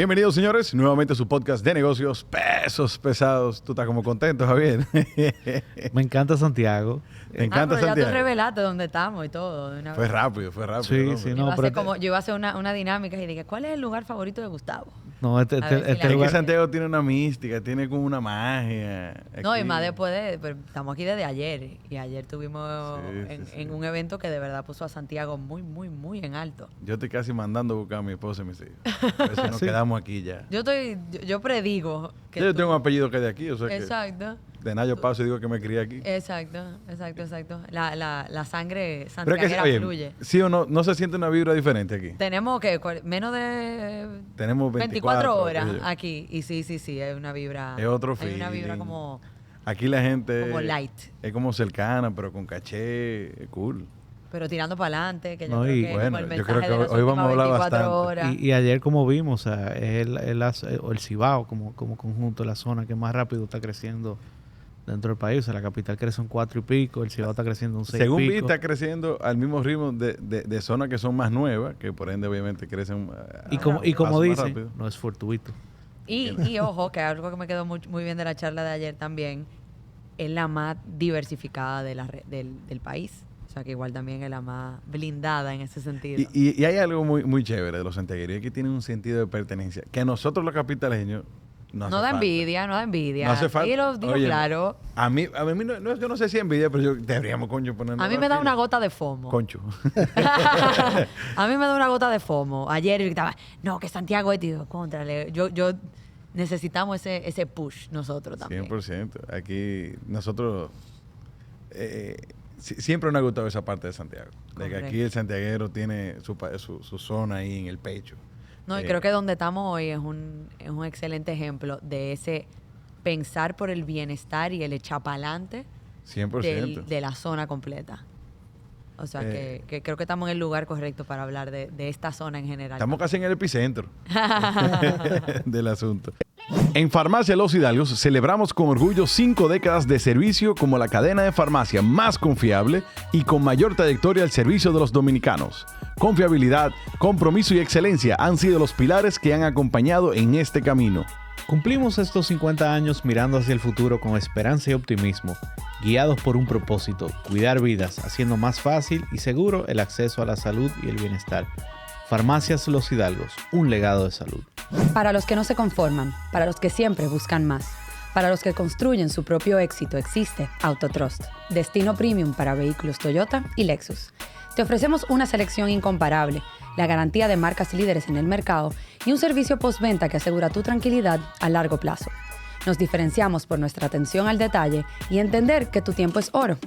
Bienvenidos, señores, nuevamente a su podcast de negocios, Pesos Pesados. Tú estás como contento, Javier. Me encanta Santiago. ¿Te encanta pero Santiago? Ya tú revelaste dónde estamos y todo. De una Fue vez. rápido. Sí, ¿no? sí, Yo no, iba a pero hacer como, yo iba a hacer una dinámica y dije, ¿cuál es el lugar favorito de Gustavo? no, A ver si la Es que lugar, Santiago tiene una mística, tiene como una magia. No, y Aquí. más después pero estamos aquí desde ayer. Y ayer estuvimos Sí. en un evento que de verdad puso a Santiago muy, muy, muy en alto. Yo estoy casi mandando a buscar a mi esposa y mis hijos. A ver si nos Sí. quedamos aquí ya. Yo predigo que Yo tú- tengo un apellido que es de aquí, o sea Exacto. que de nada yo paso y digo que me crié aquí. Exacto. La sangre Pero es que, santiaguera oye, fluye. sí o no se siente una vibra diferente aquí. Tenemos que menos de Tenemos 24 horas qué sé yo. aquí. Y sí, hay una vibra. Es otro Hay una vibra feeling. como Aquí la gente Como light. es como cercana, pero con caché, es cool. pero tirando para adelante, que yo No, creo y que es bueno, como el yo mensaje creo que de las hoy vamos a últimas hablar 24 bastante. horas. y ayer como vimos, o sea, es el Cibao como conjunto, la zona que más rápido está creciendo dentro del país. O sea, la capital crece un 4 y pico, el Cibao está creciendo un 6 Según y vi, pico. está creciendo al mismo ritmo de zonas que son más nuevas, que por ende obviamente crecen Y a como paso más dicen, rápido. no es fortuito. Y ojo, que algo que me quedó muy bien de la charla de ayer también, es la más diversificada de del país. O sea, que igual también es la más blindada en ese sentido. Y hay algo muy chévere de los santiagueros, es que tienen un sentido de pertenencia, que a nosotros los capitaleños no hace da falta. envidia, no da envidia. No hace falta. Digo Oye, claro. A mí no, yo no sé si envidia, pero yo deberíamos, concho, ponernos A mí me da una gota de FOMO. Concho. A mí me da una gota de FOMO. Ayer estaba, no, que Santiago es tío, contrale. Yo necesitamos ese push nosotros también. 100%. Aquí nosotros siempre nos ha gustado esa parte de Santiago. De que aquí Correcto. el santiaguero tiene su zona ahí en el pecho. No, y creo que donde estamos hoy es un excelente ejemplo de ese pensar por el bienestar y el echar para adelante 100%. de la zona completa. O sea, que creo que estamos en el lugar correcto para hablar de esta zona en general. Estamos casi en el epicentro del asunto. En Farmacia Los Hidalgos celebramos con orgullo 5 décadas de servicio como la cadena de farmacia más confiable y con mayor trayectoria al servicio de los dominicanos. Confiabilidad, compromiso y excelencia han sido los pilares que han acompañado en este camino. Cumplimos estos 50 años mirando hacia el futuro con esperanza y optimismo, guiados por un propósito: cuidar vidas, haciendo más fácil y seguro el acceso a la salud y el bienestar. Farmacias Los Hidalgos, un legado de salud. Para los que no se conforman, para los que siempre buscan más, para los que construyen su propio éxito, existe Autotrust, destino premium para vehículos Toyota y Lexus. Te ofrecemos una selección incomparable, la garantía de marcas líderes en el mercado y un servicio postventa que asegura tu tranquilidad a largo plazo. Nos diferenciamos por nuestra atención al detalle y entender que tu tiempo es oro.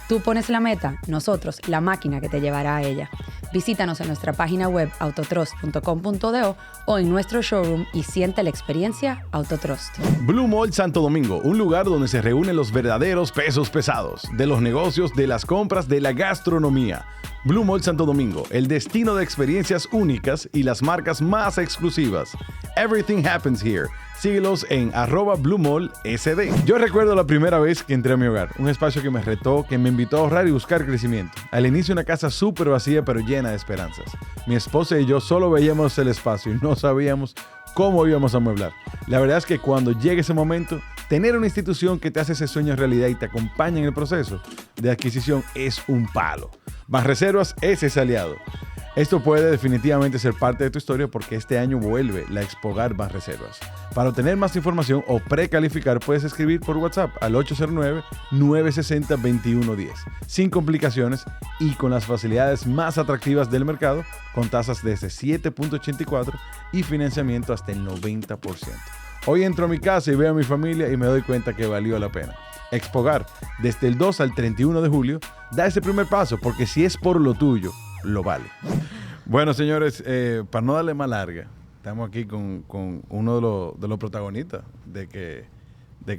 Tú pones la meta, nosotros la máquina que te llevará a ella. Visítanos en nuestra página web autotrust.com.do o en nuestro showroom y siente la experiencia Autotrust. Blue Mall Santo Domingo, un lugar donde se reúnen los verdaderos pesos pesados, de los negocios, de las compras, de la gastronomía. Blue Mall Santo Domingo, el destino de experiencias únicas y las marcas más exclusivas. Everything happens here. Síguelos en @BlueMallSD. Yo recuerdo la primera vez que entré a mi hogar, un espacio que me retó, que me invitó a ahorrar y buscar crecimiento. Al inicio una casa súper vacía pero llena de esperanzas. Mi esposa y yo solo veíamos el espacio y no sabíamos cómo íbamos a amueblar. La verdad es que cuando llegue ese momento, tener una institución que te hace ese sueño realidad y te acompaña en el proceso de adquisición es un palo. Banreservas es ese aliado. Esto puede definitivamente ser parte de tu historia porque este año vuelve la Expogar Banreservas. Para obtener más información o precalificar, puedes escribir por WhatsApp al 809-960-2110, sin complicaciones y con las facilidades más atractivas del mercado, con tasas desde 7.84 y financiamiento hasta el 90%. Hoy entro a mi casa y veo a mi familia y me doy cuenta que valió la pena. Expogar, desde el 2 al 31 de julio, da ese primer paso porque si es por lo tuyo, lo vale. Bueno, señores, para no darle más larga, estamos aquí con uno de los protagonistas de que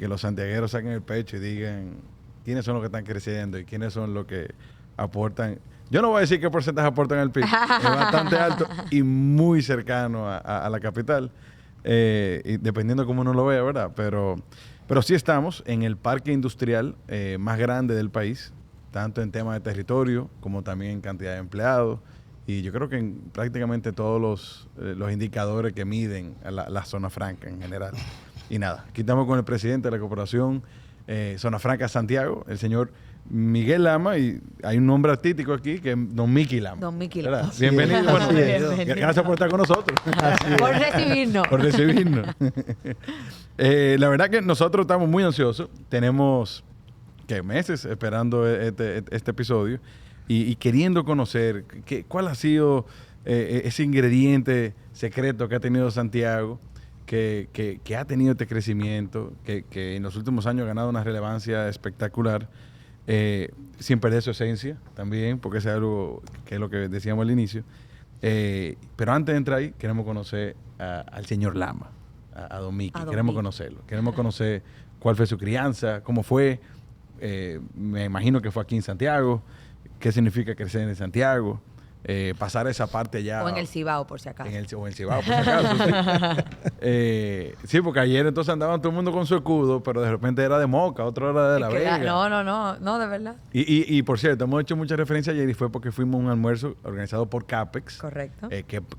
los santiagueros saquen el pecho y digan quiénes son los que están creciendo y quiénes son los que aportan. Yo no voy a decir qué porcentaje aportan al PIB, es bastante alto y muy cercano a la capital, y dependiendo cómo uno lo vea, ¿verdad? Pero sí estamos en el parque industrial más grande del país, tanto en tema de territorio como también en cantidad de empleados y yo creo que en prácticamente todos los indicadores que miden a la zona franca en general. Y nada, aquí estamos con el presidente de la Corporación Zona Franca Santiago, el señor Miguel Lama, y hay un nombre artístico aquí que es Don Mickey Lama. Don Mickey ¿Verdad? Lama. Bienvenido. Bueno, Bienvenido. gracias por estar con nosotros. Por recibirnos. Por recibirnos. La verdad que nosotros estamos muy ansiosos. Tenemos meses esperando este episodio y queriendo conocer cuál ha sido ese ingrediente secreto que ha tenido Santiago, que ha tenido este crecimiento, que en los últimos años ha ganado una relevancia espectacular, sin perder su esencia también, porque es algo que es lo que decíamos al inicio. Pero antes de entrar ahí, queremos conocer al señor Lama, a Don Mickey. Queremos conocerlo. Queremos conocer cuál fue su crianza, cómo fue. Me imagino que fue aquí en Santiago. ¿Qué significa crecer en Santiago? Pasar esa parte allá. O en el Cibao, por si acaso. O en el Cibao, por si acaso. Sí. Sí, porque ayer entonces andaban todo el mundo con su escudo, pero de repente era de Moca, otro era de La Vega. No, de verdad. Y por cierto, hemos hecho mucha referencia ayer y fue porque fuimos a un almuerzo organizado por CAPEX. Correcto.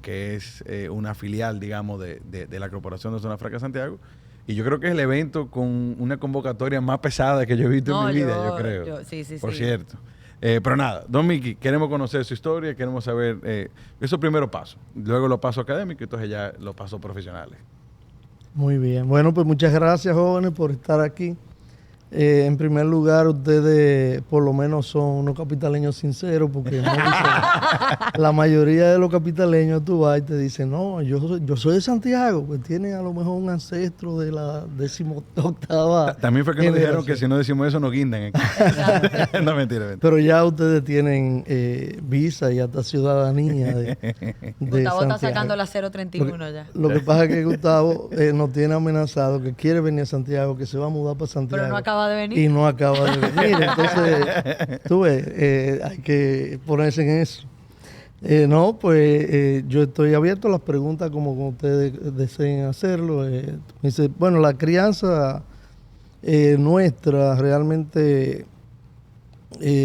Que es una filial, digamos, de la Corporación de Zona Franca Santiago. Y yo creo que es el evento con una convocatoria más pesada que yo he visto en mi vida, yo creo. Sí. Por cierto. Pero nada, Don Mickey, queremos conocer su historia, queremos saber esos primeros pasos. Luego los pasos académicos y entonces ya los pasos profesionales. Muy bien. Bueno, pues muchas gracias, jóvenes, por estar aquí. En primer lugar, ustedes por lo menos son unos capitaleños sinceros, porque no dicen, la mayoría de los capitaleños tú vas y te dicen, no, yo soy de Santiago, pues tienen a lo mejor un ancestro de la 18ª. También fue que nos dijeron que si no decimos eso nos guindan. No, mentira. Pero ya ustedes tienen visa y hasta ciudadanía de Gustavo Santiago. está sacando la 031 ya. Lo que pasa es que Gustavo nos tiene amenazado que quiere venir a Santiago, que se va a mudar para Santiago. Pero no acaba de venir. Y no acaba de venir. Entonces, tú ves, hay que ponerse en eso. Yo estoy abierto a las preguntas como ustedes deseen hacerlo. Dice, bueno, la crianza nuestra realmente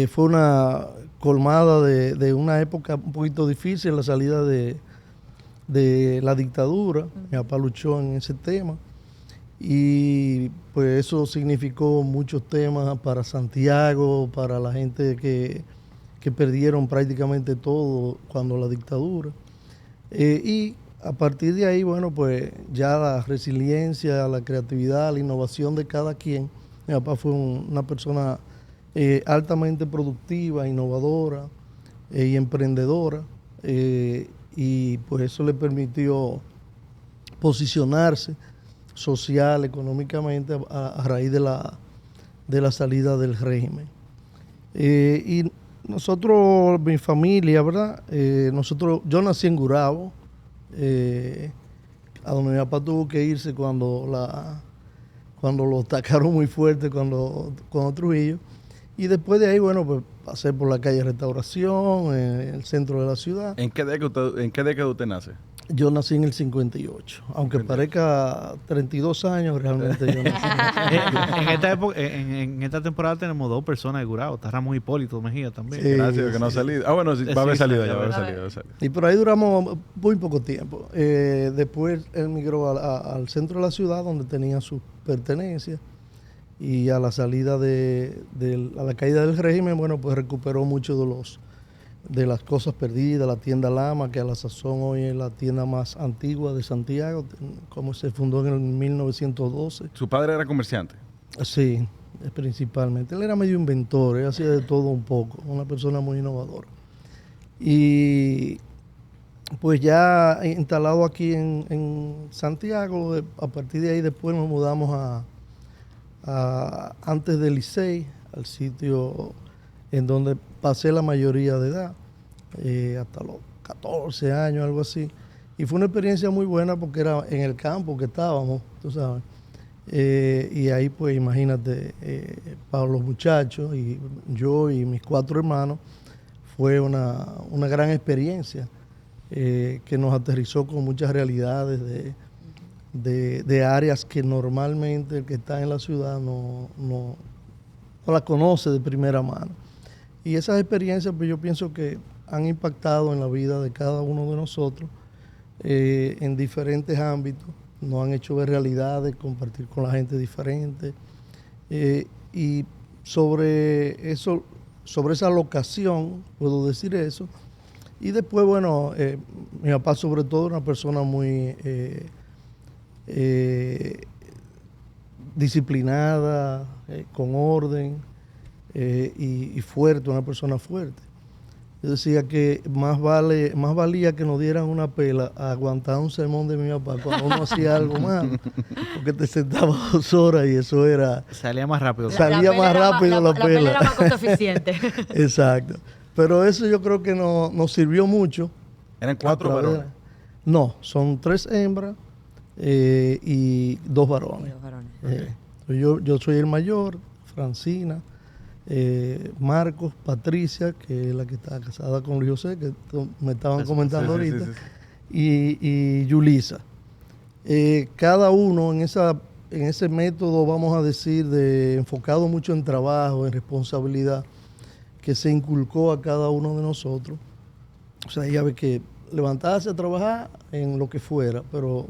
fue una colmada de una época un poquito difícil, la salida de la dictadura. Mi papá luchó en ese tema. Y pues eso significó muchos temas para Santiago, para la gente que perdieron prácticamente todo cuando la dictadura. Y a partir de ahí, bueno, pues ya la resiliencia, la creatividad, la innovación de cada quien. Mi papá fue una persona altamente productiva, innovadora y emprendedora. Y pues eso le permitió posicionarse social, económicamente, a raíz de la salida del régimen. Y nosotros, mi familia, ¿verdad? Yo nací en Gurabo, a donde mi papá tuvo que irse cuando lo atacaron muy fuerte, cuando Trujillo. Y después de ahí, bueno, pues pasé por la calle Restauración, en el centro de la ciudad. ¿En qué década usted nace? Yo nací en el 58, aunque parezca 32 años, realmente yo nací en esta época, en esta temporada tenemos 2 personas de Gurabo, está Ramón Hipólito Mejía también. Sí, gracias, que no ha salido. Ah, bueno, sí, va a haber salido ya, va a haber salido. Y por ahí duramos muy poco tiempo. Después él migró al centro de la ciudad, donde tenía sus pertenencias, y a la salida a la caída del régimen, bueno, pues recuperó mucho de las cosas perdidas, la tienda Lama, que a la sazón hoy es la tienda más antigua de Santiago, como se fundó en el 1912. ¿Su padre era comerciante? Sí, principalmente. Él era medio inventor, él hacía de todo un poco, una persona muy innovadora. Y pues ya instalado aquí en Santiago, a partir de ahí después nos mudamos antes del Licey, al sitio en donde pasé la mayoría de edad, hasta los 14 años, algo así. Y fue una experiencia muy buena porque era en el campo que estábamos, tú sabes. Y ahí, pues, imagínate, para los muchachos, y yo y mis 4 hermanos, fue una gran experiencia que nos aterrizó con muchas realidades de áreas que normalmente el que está en la ciudad no la conoce de primera mano. Y esas experiencias, pues yo pienso que han impactado en la vida de cada uno de nosotros en diferentes ámbitos. Nos han hecho ver realidades, compartir con la gente diferente. Y sobre eso, sobre esa locación, puedo decir eso. Y después, bueno, mi papá sobre todo una persona muy disciplinada, con orden y fuerte, una persona fuerte. Yo decía que más valía que nos dieran una pela a aguantar un sermón de mi papá cuando uno hacía algo malo, porque te sentaba 2 horas y eso era... Salía más rápido. Salía más rápido la pela. La era más costo eficiente. Exacto. Pero eso yo creo que nos sirvió mucho. ¿Eran 4 varones? No, son 3 hembras y 2 varones. Yo soy el mayor, Francina, Marcos, Patricia, que es la que está casada con Luis José, que me estaban comentando ahorita, y Yulisa. Cada uno en ese método, vamos a decir, enfocado mucho en trabajo, en responsabilidad, que se inculcó a cada uno de nosotros. O sea, ya ve que levantarse a trabajar en lo que fuera, pero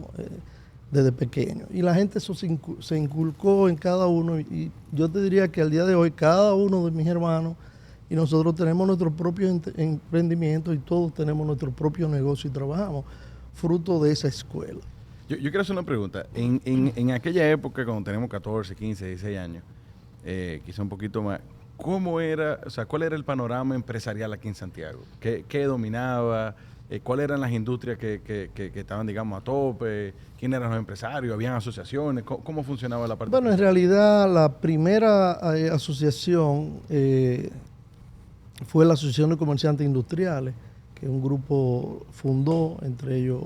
desde pequeño. Y la gente eso se inculcó en cada uno. Y yo te diría que al día de hoy, cada uno de mis hermanos y nosotros tenemos nuestro propio emprendimiento y todos tenemos nuestro propio negocio y trabajamos fruto de esa escuela. Yo quiero hacer una pregunta. En aquella época, cuando tenemos 14, 15, 16 años, quizá un poquito más, ¿cómo era, o sea, cuál era el panorama empresarial aquí en Santiago? ¿Qué dominaba? ¿Cuáles eran las industrias que estaban, digamos, a tope? ¿Quiénes eran los empresarios? ¿Habían asociaciones? ¿Cómo funcionaba la parte? Bueno, en realidad la primera asociación fue la Asociación de Comerciantes Industriales, que un grupo fundó, entre ellos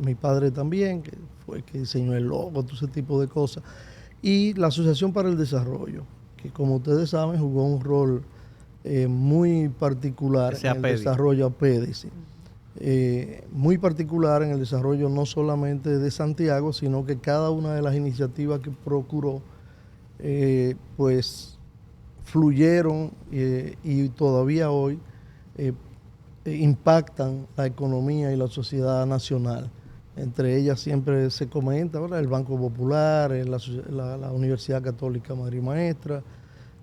mi padre también, que fue el que diseñó el logo, todo ese tipo de cosas, y la Asociación para el Desarrollo, que como ustedes saben jugó un rol muy particular en el desarrollo APEDI, sí. Muy particular en el desarrollo no solamente de Santiago, sino que cada una de las iniciativas que procuró, pues fluyeron y todavía hoy impactan la economía y la sociedad nacional. Entre ellas siempre se comenta, ¿verdad?, el Banco Popular, la Universidad Católica Madre y Maestra,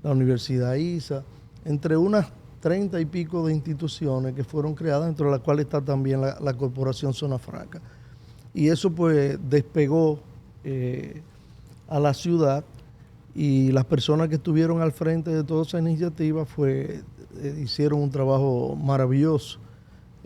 la Universidad ISA, entre unas 30 y pico de instituciones que fueron creadas, dentro de las cuales está también la Corporación Zona Franca. Y eso pues despegó a la ciudad, y las personas que estuvieron al frente de toda esa iniciativa hicieron un trabajo maravilloso,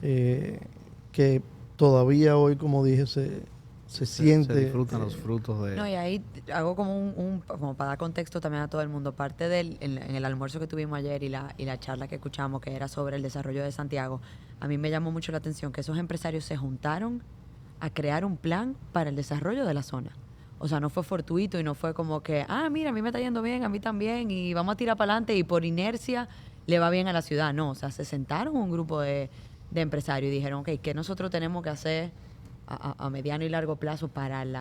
que todavía hoy, como dije, se siente. Se disfrutan los frutos de... No, y ahí hago como para dar contexto también a todo el mundo. Parte en el almuerzo que tuvimos ayer y la charla que escuchamos, que era sobre el desarrollo de Santiago, a mí me llamó mucho la atención que esos empresarios se juntaron a crear un plan para el desarrollo de la zona. O sea, no fue fortuito y no fue como que, mira, a mí me está yendo bien, a mí también, y vamos a tirar para adelante y por inercia le va bien a la ciudad. No, o sea, se sentaron un grupo de empresarios y dijeron, ok, ¿qué nosotros tenemos que hacer a mediano y largo plazo para el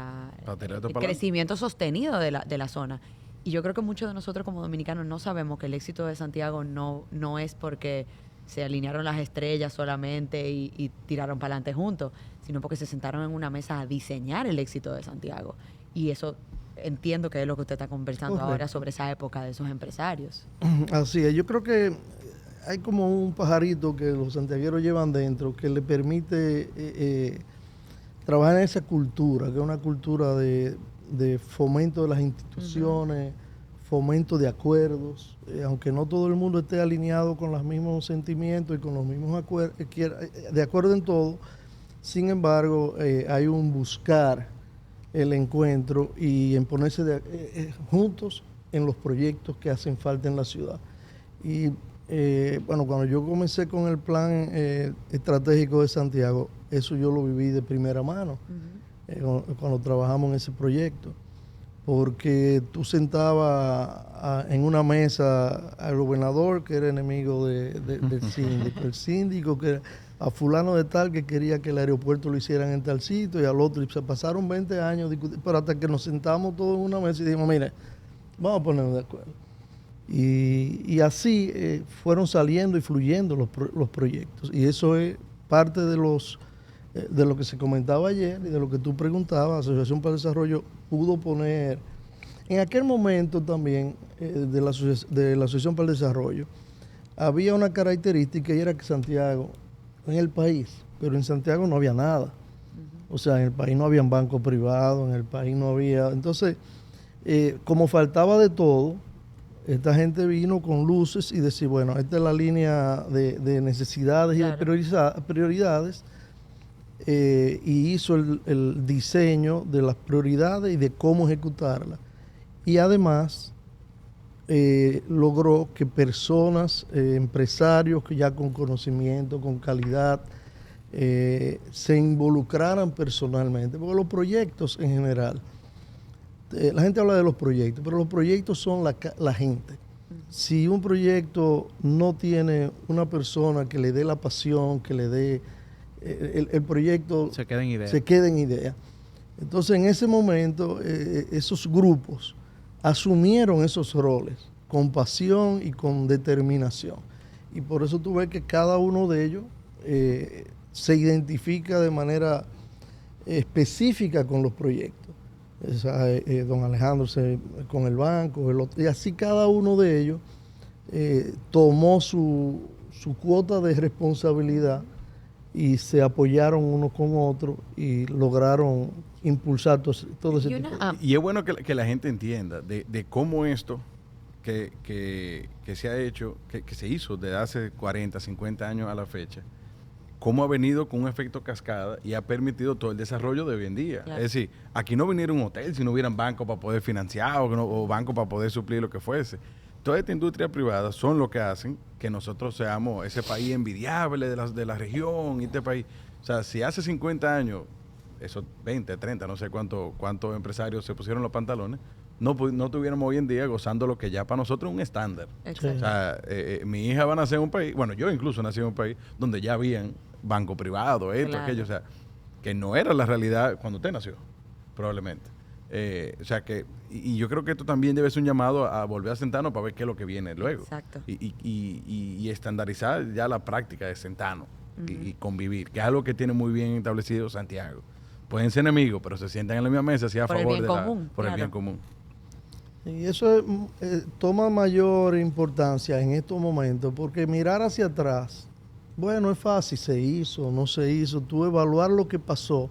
crecimiento sostenido de la zona? Y yo creo que muchos de nosotros como dominicanos no sabemos que el éxito de Santiago no es porque se alinearon las estrellas solamente y tiraron para adelante juntos, sino porque se sentaron en una mesa a diseñar el éxito de Santiago. Y eso entiendo que es lo que usted está conversando ahora sobre esa época de esos empresarios. Así es, yo creo que hay como un pajarito que los santiagueros llevan dentro que le permite trabajar en esa cultura, que es una cultura de fomento de las instituciones, fomento de acuerdos, aunque no todo el mundo esté alineado con los mismos sentimientos y con los mismos acuerdos, de acuerdo en todo. Sin embargo, hay un buscar el encuentro y en ponerse juntos en los proyectos que hacen falta en la ciudad. Y bueno, cuando yo comencé con el plan estratégico de Santiago, eso yo lo viví de primera mano, cuando trabajamos en ese proyecto, porque tú sentabas en una mesa al gobernador, que era enemigo del síndico, el síndico que a fulano de tal que quería que el aeropuerto lo hicieran en tal sitio, y al otro, y se pasaron 20 años discutiendo, pero hasta que nos sentamos todos en una mesa y dijimos, mire, vamos a ponernos de acuerdo. Y así fueron saliendo y fluyendo los proyectos. Y eso es parte de lo que se comentaba ayer y de lo que tú preguntabas. Asociación para el Desarrollo pudo poner, en aquel momento también, de la Asociación para el Desarrollo, había una característica y era que Santiago, en el país, pero en Santiago no había nada. O sea, en el país no había bancos privados, en el país no había... Entonces, como faltaba de todo, esta gente vino con luces y decir, bueno, esta es la línea de necesidades y de prioridades, y hizo el diseño de las prioridades y de cómo ejecutarlas. Y además logró que personas, empresarios que ya con conocimiento, con calidad, se involucraran personalmente, porque los proyectos en general, la gente habla de los proyectos, pero los proyectos son la gente. Si un proyecto no tiene una persona que le dé la pasión, que le dé el proyecto, se queda en idea. Entonces, en ese momento, esos grupos asumieron esos roles con pasión y con determinación. Y por eso tú ves que cada uno de ellos se identifica de manera específica con los proyectos. Don Alejandro con el banco, y así cada uno de ellos tomó su cuota de responsabilidad y se apoyaron uno con otro y lograron impulsar todo ese tipo. Y es bueno que la gente entienda de cómo esto que se ha hecho, que se hizo desde hace 40, 50 años a la fecha, cómo ha venido con un efecto cascada y ha permitido todo el desarrollo de hoy en día. Claro. Es decir, aquí no viniera un hotel si no hubieran bancos para poder financiar o bancos para poder suplir lo que fuese. Toda esta industria privada son lo que hacen que nosotros seamos ese país envidiable de la región y este país. O sea, si hace 50 años, esos 20, 30, no sé cuántos empresarios se pusieron los pantalones, no tuviéramos hoy en día gozando lo que ya para nosotros es un estándar. Exacto. O sea, mi hija va a nacer en un país, bueno, yo incluso nací en un país donde ya habían banco privado, esto, aquello, o sea, que no era la realidad cuando usted nació, probablemente. O sea que, y yo creo que esto también debe ser un llamado a volver a sentarnos para ver qué es lo que viene luego. Exacto. Y estandarizar ya la práctica de sentarnos y convivir, que es algo que tiene muy bien establecido Santiago. Pueden ser enemigos, pero se sientan en la misma mesa así a favor el bien común. Y eso toma mayor importancia en estos momentos, porque mirar hacia atrás, bueno, es fácil, se hizo, no se hizo. Tú evaluar lo que pasó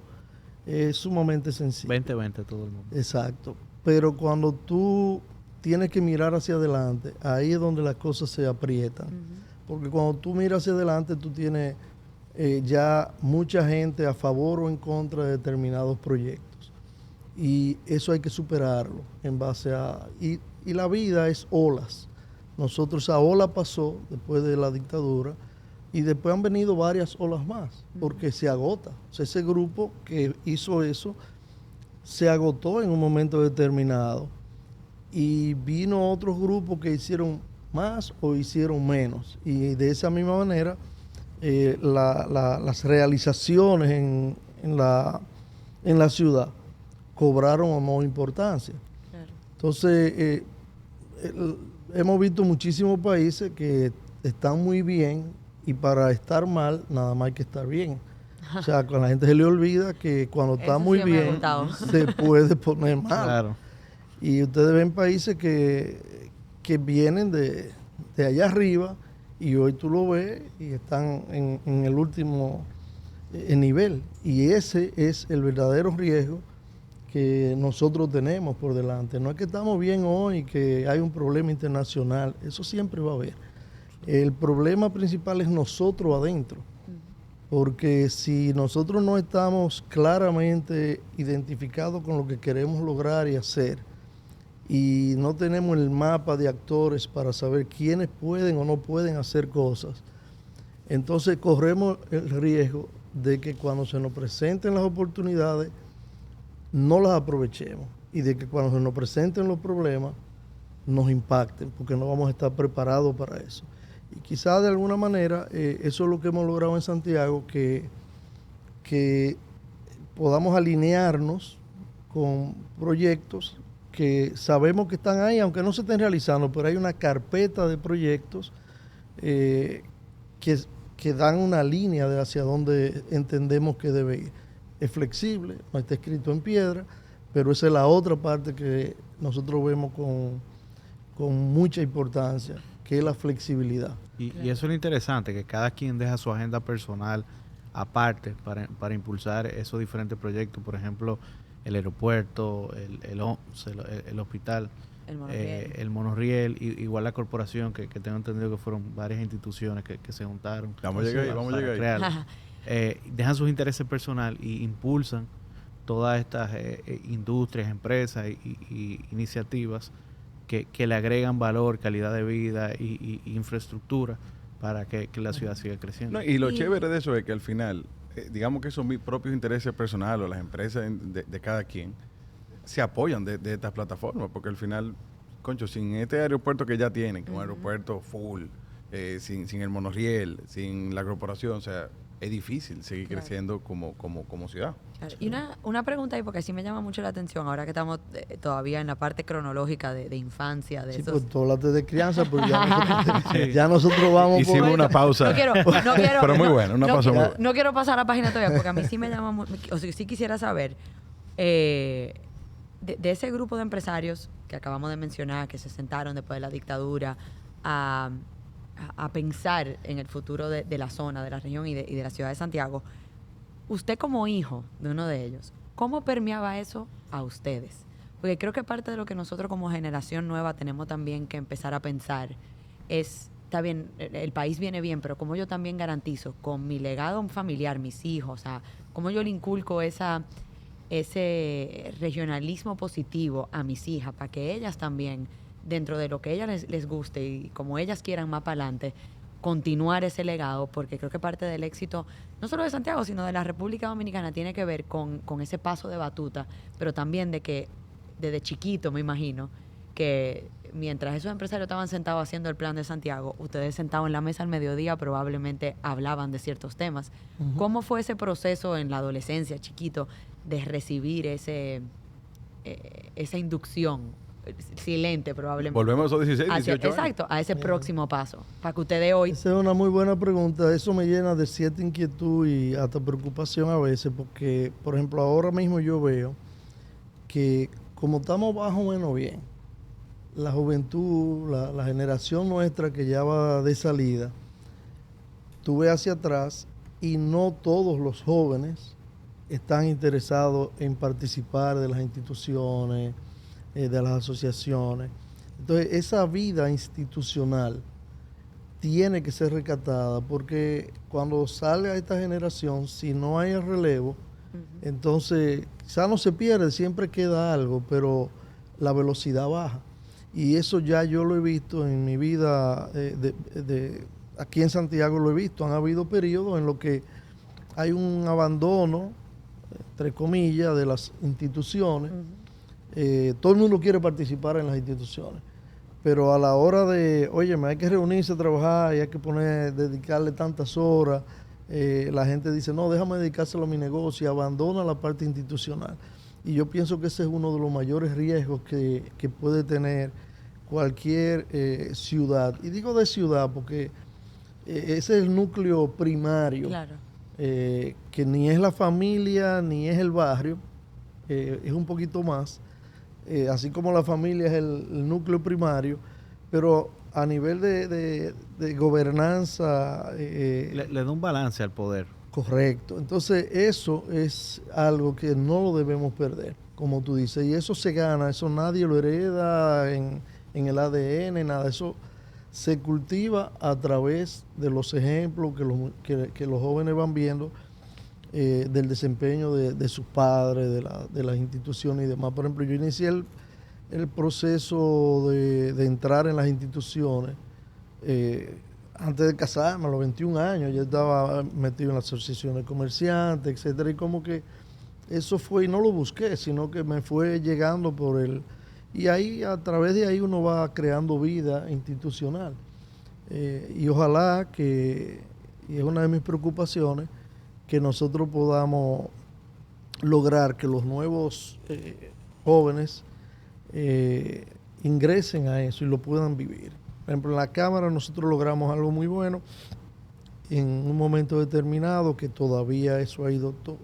es sumamente sencillo. 2020 todo el mundo. Exacto. Pero cuando tú tienes que mirar hacia adelante, ahí es donde las cosas se aprietan. Porque cuando tú miras hacia adelante, tú tienes ya mucha gente a favor o en contra de determinados proyectos. Y eso hay que superarlo en base a... Y la vida es olas. Nosotros, esa ola pasó después de la dictadura, y después han venido varias olas más, porque se agota. O sea, ese grupo que hizo eso se agotó en un momento determinado. Y vino otros grupos que hicieron más o hicieron menos. Y de esa misma manera, las realizaciones en la ciudad cobraron o no importancia. Claro. Entonces, hemos visto muchísimos países que están muy bien, y para estar mal, nada más hay que estar bien. O sea, con la gente se le olvida que cuando está muy bien, se puede poner mal. Claro. Y ustedes ven países que vienen de allá arriba, y hoy tú lo ves y están en el último nivel. Y ese es el verdadero riesgo que nosotros tenemos por delante. No es que estamos bien hoy, que hay un problema internacional, eso siempre va a haber. El problema principal es nosotros adentro, porque si nosotros no estamos claramente identificados con lo que queremos lograr y hacer, y no tenemos el mapa de actores para saber quiénes pueden o no pueden hacer cosas, entonces corremos el riesgo de que cuando se nos presenten las oportunidades, no las aprovechemos, y de que cuando se nos presenten los problemas, nos impacten, porque no vamos a estar preparados para eso. Y quizás de alguna manera eso es lo que hemos logrado en Santiago, que podamos alinearnos con proyectos que sabemos que están ahí, aunque no se estén realizando, pero hay una carpeta de proyectos que dan una línea de hacia donde entendemos que debe ir. Es flexible, no está escrito en piedra, pero esa es la otra parte que nosotros vemos con mucha importancia, que es la flexibilidad. Y eso es lo interesante, que cada quien deja su agenda personal aparte para impulsar esos diferentes proyectos. Por ejemplo, el aeropuerto, el hospital, el monorriel, igual la corporación, que tengo entendido que fueron varias instituciones que se juntaron. Vamos a llegar ahí. Dejan sus intereses personales y impulsan todas estas industrias, empresas y iniciativas que le agregan valor, calidad de vida y infraestructura para que la ciudad siga creciendo. No, y lo chévere de eso es que al final, digamos que son mis propios intereses personales o las empresas de cada quien se apoyan de estas plataformas, porque al final, concho, sin este aeropuerto que ya tienen, que es un aeropuerto full, sin el monorriel, sin la corporación, o sea, es difícil seguir creciendo como ciudad. Claro. Y una pregunta ahí, porque sí me llama mucho la atención, ahora que estamos todavía en la parte cronológica de infancia, de Sí, esos... pues tú hablaste de crianza, pues ya nosotros vamos Hicimos una pausa. No quiero, pero muy bueno, una pausa muy buena. No quiero pasar la página todavía, porque a mí sí me llama, o sea, sí quisiera saber de ese grupo de empresarios que acabamos de mencionar, que se sentaron después de la dictadura a pensar en el futuro de la zona, de la región y de la ciudad de Santiago. Usted como hijo de uno de ellos, ¿cómo permeaba eso a ustedes? Porque creo que parte de lo que nosotros como generación nueva tenemos también que empezar a pensar es, está bien, el país viene bien, pero cómo yo también garantizo con mi legado familiar, mis hijos, o sea, cómo yo le inculco ese regionalismo positivo a mis hijas para que ellas también, dentro de lo que a ellas les guste y como ellas quieran más para adelante, continuar ese legado, porque creo que parte del éxito, no solo de Santiago, sino de la República Dominicana, tiene que ver con ese paso de batuta, pero también de que desde chiquito, me imagino, que mientras esos empresarios estaban sentados haciendo el plan de Santiago, ustedes sentados en la mesa al mediodía probablemente hablaban de ciertos temas. Uh-huh. ¿Cómo fue ese proceso en la adolescencia, chiquito, de recibir esa inducción? Silente probablemente. Volvemos a esos 16, 18 años. Exacto, a ese próximo paso. Para que ustedes hoy... Esa es una muy buena pregunta. Eso me llena de cierta inquietud y hasta preocupación a veces, porque, por ejemplo, ahora mismo yo veo que como estamos más o menos bien, la juventud, la generación nuestra que ya va de salida, tú ves hacia atrás y no todos los jóvenes están interesados en participar de las instituciones, de las asociaciones. Entonces, esa vida institucional tiene que ser rescatada, porque cuando sale a esta generación, si no hay el relevo, entonces quizás no se pierde, siempre queda algo, pero la velocidad baja. Y eso ya yo lo he visto en mi vida, aquí en Santiago lo he visto. Han habido periodos en los que hay un abandono, entre comillas, de las instituciones. Todo el mundo quiere participar en las instituciones, pero a la hora de, óyeme, hay que reunirse a trabajar y hay que dedicarle tantas horas, la gente dice, no, déjame dedicárselo a mi negocio y abandona la parte institucional. Y yo pienso que ese es uno de los mayores riesgos que puede tener cualquier ciudad. Y digo de ciudad porque ese es el núcleo primario, claro. Que ni es la familia ni es el barrio, es un poquito más. Así como la familia es el núcleo primario, pero a nivel de gobernanza... le da un balance al poder. Correcto. Entonces eso es algo que no lo debemos perder, como tú dices, y eso se gana, eso nadie lo hereda en el ADN, nada, eso se cultiva a través de los ejemplos que los jóvenes van viendo, del desempeño de sus padres, de las instituciones y demás. Por ejemplo, yo inicié el proceso de entrar en las instituciones antes de casarme, a los 21 años. Yo estaba metido en la asociación de comerciantes, etcétera, y como que eso fue, y no lo busqué, sino que me fue llegando por el... Y ahí, a través de ahí, uno va creando vida institucional. Y ojalá que, y es una de mis preocupaciones, que nosotros podamos lograr que los nuevos jóvenes ingresen a eso y lo puedan vivir. Por ejemplo, en la Cámara nosotros logramos algo muy bueno en un momento determinado, que todavía eso ha ido todo,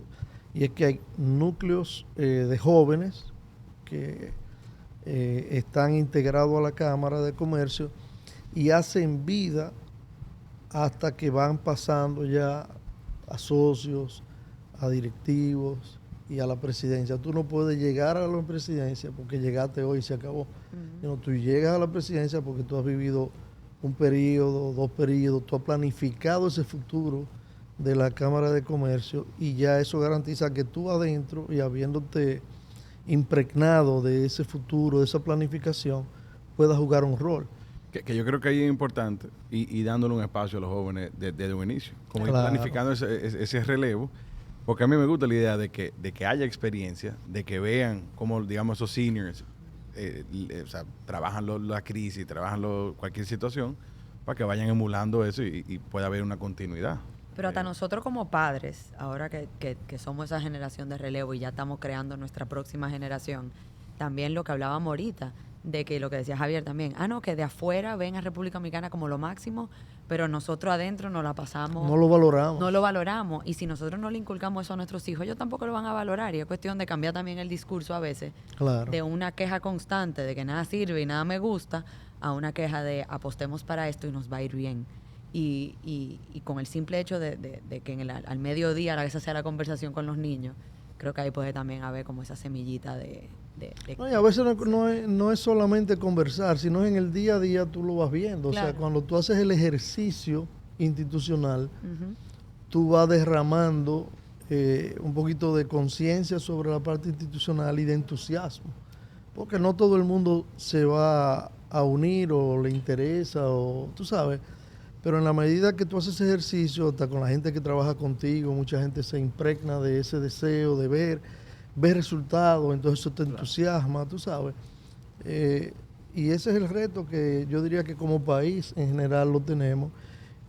y es que hay núcleos de jóvenes que están integrados a la Cámara de Comercio y hacen vida hasta que van pasando ya a socios, a directivos y a la presidencia. Tú no puedes llegar a la presidencia porque llegaste hoy y se acabó. Sino tú llegas a la presidencia porque tú has vivido un periodo, 2 periodos, tú has planificado ese futuro de la Cámara de Comercio y ya eso garantiza que tú adentro y habiéndote impregnado de ese futuro, de esa planificación, puedas jugar un rol. Que yo creo que ahí es importante y dándole un espacio a los jóvenes desde un inicio, como ir planificando ese relevo, porque a mí me gusta la idea de que haya experiencia, de que vean cómo, digamos, esos seniors o sea, trabajan la crisis, trabajan cualquier situación, para que vayan emulando eso y pueda haber una continuidad. Pero hasta nosotros como padres, ahora que somos esa generación de relevo y ya estamos creando nuestra próxima generación, también lo que hablábamos ahorita, de que lo que decía Javier también, que de afuera ven a República Dominicana como lo máximo, pero nosotros adentro no la pasamos. No lo valoramos. No lo valoramos. Y si nosotros no le inculcamos eso a nuestros hijos, ellos tampoco lo van a valorar. Y es cuestión de cambiar también el discurso a veces. Claro. De una queja constante de que nada sirve y nada me gusta, a una queja de apostemos para esto y nos va a ir bien. Y con el simple hecho de que al mediodía a veces sea la conversación con los niños, creo que ahí puede también haber como esa semillita de no, y a veces no es solamente conversar, sino en el día a día tú lo vas viendo. Claro. O sea, cuando tú haces el ejercicio institucional, tú vas derramando un poquito de conciencia sobre la parte institucional y de entusiasmo. Porque no todo el mundo se va a unir o le interesa, o tú sabes. Pero en la medida que tú haces ejercicio, hasta con la gente que trabaja contigo, mucha gente se impregna de ese deseo de ver resultados, entonces eso te entusiasma, tú sabes. Y ese es el reto que yo diría que como país en general lo tenemos,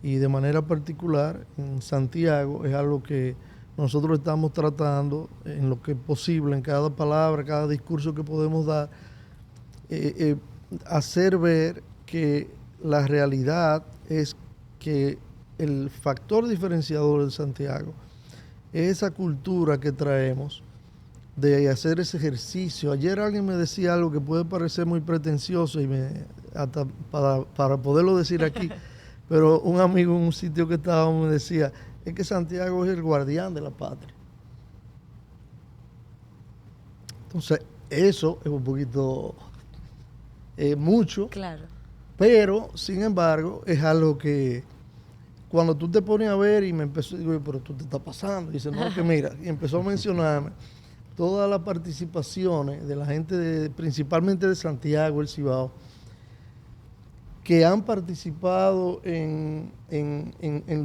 y de manera particular en Santiago es algo que nosotros estamos tratando en lo que es posible, en cada palabra, cada discurso que podemos dar, hacer ver que la realidad es que el factor diferenciador de Santiago es esa cultura que traemos de hacer ese ejercicio. Ayer alguien me decía algo que puede parecer muy pretencioso y hasta para poderlo decir aquí, pero un amigo en un sitio que estábamos me decía, es que Santiago es el guardián de la patria. Entonces, eso es un poquito mucho, claro. Pero, sin embargo, es algo que cuando tú te pones a ver y me empezó, digo, pero tú te estás pasando. Y dice, no, que mira, y empezó a mencionarme todas las participaciones de la gente, principalmente de Santiago, el Cibao, que han participado en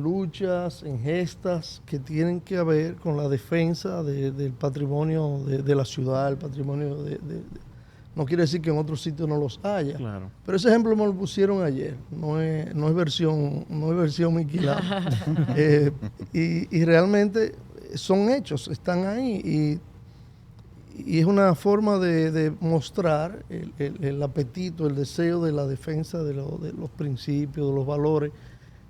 luchas, en gestas que tienen que ver con la defensa del patrimonio de la ciudad, el patrimonio no quiere decir que en otros sitios no los haya. Claro. Pero ese ejemplo me lo pusieron ayer. No es versión miquilada. Y realmente son hechos, están ahí. Y es una forma de mostrar el apetito, el deseo de la defensa de los principios, de los valores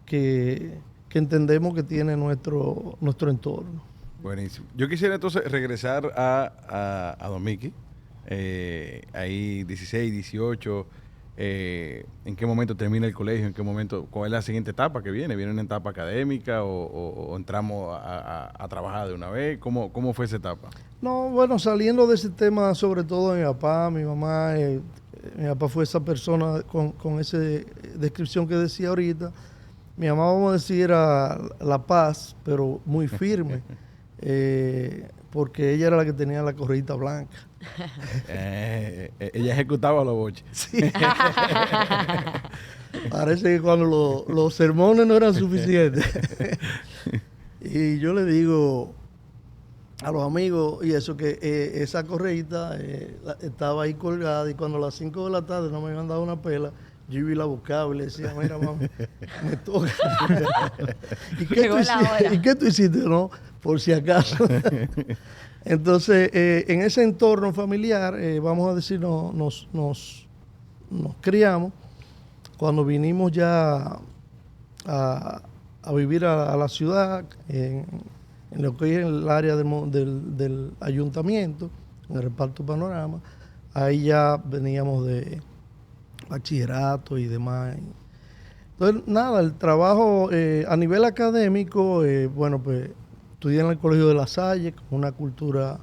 que entendemos que tiene nuestro entorno. Buenísimo. Yo quisiera entonces regresar a Don Mickey. Ahí 16, 18, ¿en qué momento termina el colegio? ¿En qué momento? ¿Cuál es la siguiente etapa que viene? ¿Viene una etapa académica o entramos a trabajar de una vez? ¿Cómo fue esa etapa? No, bueno, saliendo de ese tema, sobre todo de mi papá, mi mamá, mi papá fue esa persona con esa descripción que decía ahorita. Mi mamá, vamos a decir, era la paz, pero muy firme, porque ella era la que tenía la correíta blanca. Ella ejecutaba los boches. Sí. Parece que cuando los sermones no eran suficientes. Y yo le digo a los amigos y eso, que esa correíta estaba ahí colgada, y cuando a las 5 de la tarde no me habían dado una pela, yo iba a la vocable y le decía, mira, mami, me toca. ¿Y qué tú hiciste? No, por si acaso. Entonces, en ese entorno familiar, vamos a decir, nos criamos. Cuando vinimos ya a vivir a la ciudad, en lo que es el área del ayuntamiento, en el reparto Panorama, ahí ya veníamos de bachillerato y demás. Entonces, nada, el trabajo a nivel académico, bueno, pues estudié en el Colegio de La Salle, con una cultura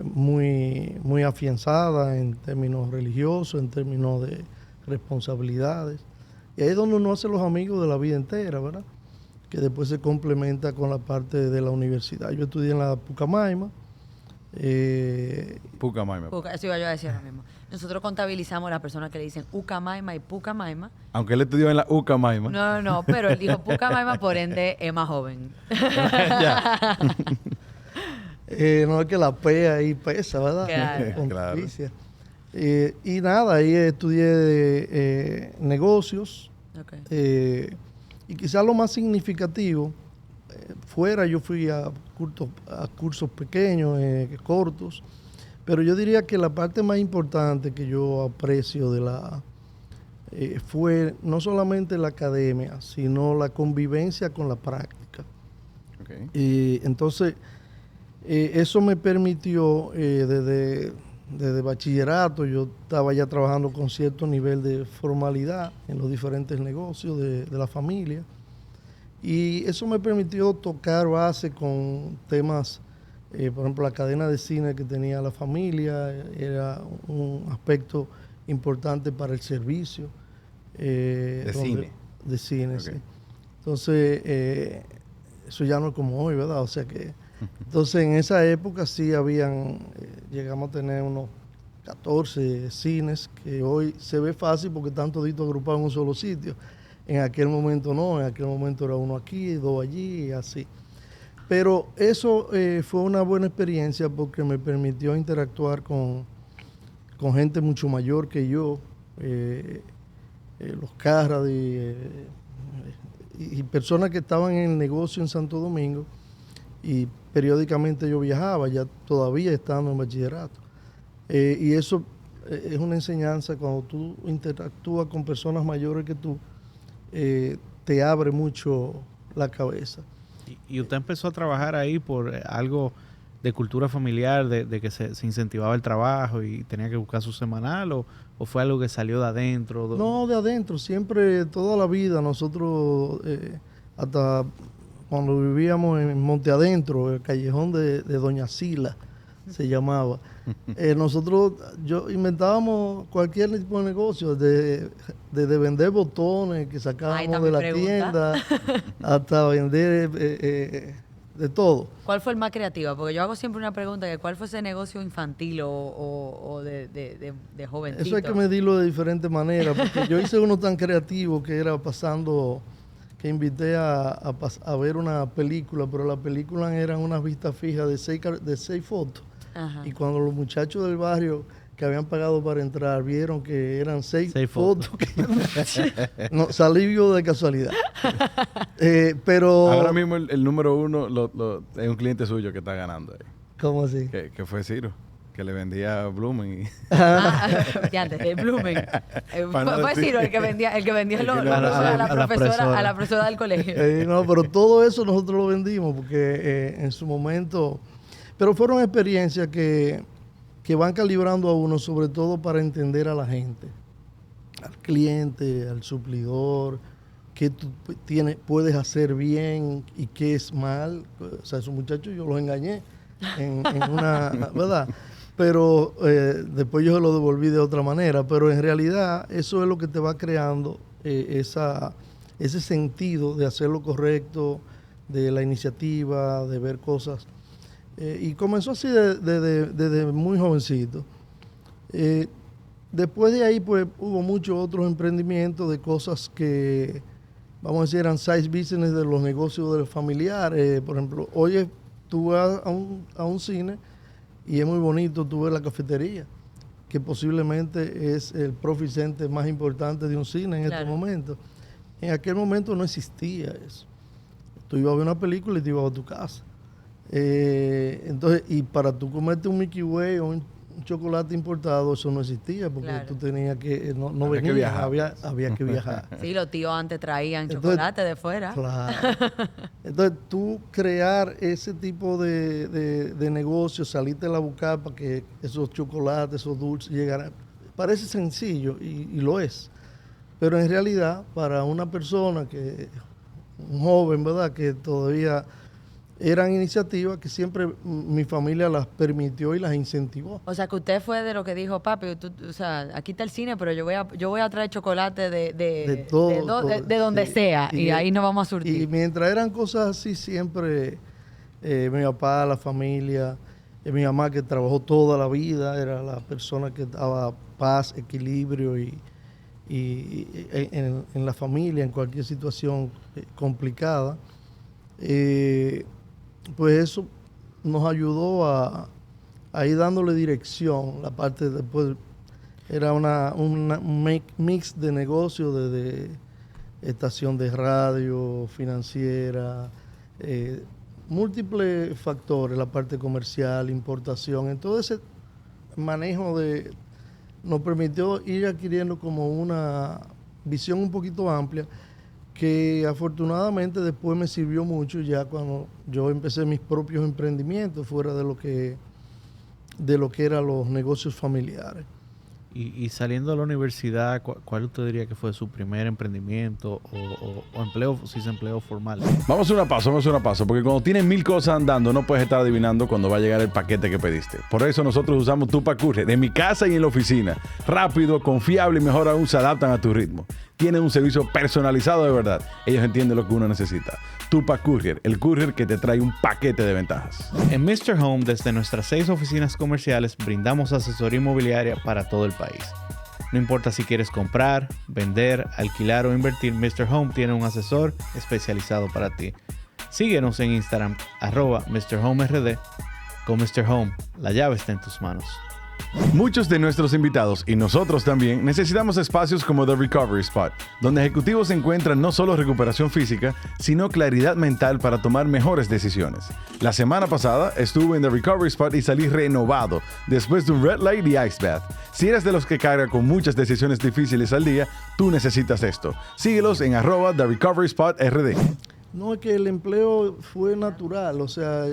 muy afianzada en términos religiosos, en términos de responsabilidades. Y ahí es donde uno hace los amigos de la vida entera, ¿verdad? Que después se complementa con la parte de la universidad. Yo estudié en la Pucamaima. Pucamaima. Eso iba yo a decir lo mismo. Nosotros contabilizamos a las personas que le dicen Ucamaima y Pucamaima. Aunque él estudió en la Ucamaima. No, pero él dijo Pucamaima, por ende es más joven. Ya. No es que la P ahí pesa, ¿verdad? Claro. Y nada, ahí estudié negocios. Okay. Y quizás lo más significativo, fuera yo fui a cursos pequeños, cortos, pero yo diría que la parte más importante que yo aprecio fue no solamente la academia, sino la convivencia con la práctica. Okay. Y entonces, eso me permitió, desde bachillerato, yo estaba ya trabajando con cierto nivel de formalidad en los diferentes negocios de la familia. Y eso me permitió tocar base con temas, por ejemplo, la cadena de cine que tenía la familia, era un aspecto importante para el servicio. Cine. De cine, Okay. sí. Entonces, eso ya no es como hoy, ¿verdad? O sea que, entonces en esa época sí llegamos a tener unos 14 cines, que hoy se ve fácil porque están toditos agrupados en un solo sitio. En aquel momento no, en aquel momento era uno aquí, dos allí y así. Pero eso fue una buena experiencia porque me permitió interactuar con gente mucho mayor que yo, los Carradi y personas que estaban en el negocio en Santo Domingo, y periódicamente yo viajaba, ya todavía estando en bachillerato. Y eso es una enseñanza cuando tú interactúas con personas mayores que tú, te abre mucho la cabeza. ¿Y usted empezó a trabajar ahí por algo de cultura familiar, de que se incentivaba el trabajo y tenía que buscar su semanal, o fue algo que salió de adentro? No, de adentro, siempre, toda la vida, nosotros, hasta cuando vivíamos en Monte Adentro, el callejón de Doña Sila, se llamaba. Yo inventábamos cualquier tipo de negocio, desde vender botones que sacábamos de la tienda hasta vender de todo. ¿Cuál fue el más creativo? Porque yo hago siempre una pregunta, que ¿cuál fue ese negocio infantil o de jovencito? Eso hay que medirlo de diferentes maneras, porque yo hice uno tan creativo que era que invité a ver una película, pero la película eran unas vistas fijas de 6 fotos. Ajá. Y cuando los muchachos del barrio que habían pagado para entrar vieron que eran 6 fotos, no, salí yo de casualidad. Pero ahora mismo el número uno es un cliente suyo que está ganando ahí. ¿Cómo así? Que fue Ciro, que le vendía Blumen. Antes de Blumen. Fue Ciro el que vendía a la profesora del colegio. No, pero todo eso nosotros lo vendimos porque en su momento... Pero fueron experiencias que van calibrando a uno, sobre todo para entender a la gente, al cliente, al suplidor, qué tú puedes hacer bien y qué es mal. O sea, esos muchachos yo los engañé en una, ¿verdad? Pero después yo se lo devolví de otra manera. Pero en realidad eso es lo que te va creando ese sentido de hacer lo correcto, de la iniciativa, de ver cosas. Y comenzó así desde muy jovencito. Después de ahí, pues, hubo muchos otros emprendimientos de cosas que, vamos a decir, eran side business de los negocios del familiar. Por ejemplo, tú vas a un cine y es muy bonito, tú ves la cafetería. que posiblemente es el profit center más importante de un cine en estos momentos. En aquel momento no existía eso. Tú ibas a ver una película y te ibas a tu casa. Entonces, y para tú comerte un Milky Way o un chocolate importado, eso no existía, porque tú tenías que, no había venía, que viajar. había que viajar. Sí, los tíos antes traían chocolate de fuera. Claro. Entonces, tú crear ese tipo de negocio, salirte a buscar para que esos chocolates, esos dulces llegaran, parece sencillo y lo es. Pero en realidad, para una persona un joven, ¿verdad?, que todavía eran iniciativas que siempre mi familia las permitió y las incentivó. O sea, que usted fue de lo que dijo, papi, o sea, aquí está el cine, pero yo voy a traer chocolate de donde sí. sea, y ahí nos vamos a surtir. Y mientras eran cosas así, siempre mi papá, la familia, mi mamá, que trabajó toda la vida, era la persona que daba paz, equilibrio y en la familia, en cualquier situación complicada. Pues eso nos ayudó a ir dándole dirección. La parte después era un mix de negocio, de estación de radio, financiera, múltiples factores, la parte comercial, importación. Entonces ese manejo nos permitió ir adquiriendo como una visión un poquito amplia, que afortunadamente después me sirvió mucho ya cuando yo empecé mis propios emprendimientos fuera de lo que eran los negocios familiares. Y saliendo de la universidad, ¿cuál usted diría que fue su primer emprendimiento o empleo, si es empleo formal? Vamos a una pausa, porque cuando tienes 1000 cosas andando, no puedes estar adivinando cuándo va a llegar el paquete que pediste. Por eso nosotros usamos Tupac Courier, en mi casa y en la oficina. Rápido, confiable y mejor aún, se adaptan a tu ritmo. Tienen un servicio personalizado de verdad. Ellos entienden lo que uno necesita. Tupac Courier, el courier que te trae un paquete de ventajas. En Mr. Home, desde nuestras 6 oficinas comerciales, brindamos asesoría inmobiliaria para todo el país. No importa si quieres comprar, vender, alquilar o invertir, Mr. Home tiene un asesor especializado para ti. Síguenos en Instagram, @MrHomeRD. Con Mr. Home, la llave está en tus manos. Muchos de nuestros invitados y nosotros también necesitamos espacios como The Recovery Spot, donde ejecutivos encuentran no solo recuperación física, sino claridad mental para tomar mejores decisiones. La semana pasada estuve en The Recovery Spot y salí renovado después de un Red Light y Ice Bath. Si eres de los que carga con muchas decisiones difíciles al día, tú necesitas esto. Síguelos en @The Recovery Spot RD. No, es que el empleo fue natural, o sea,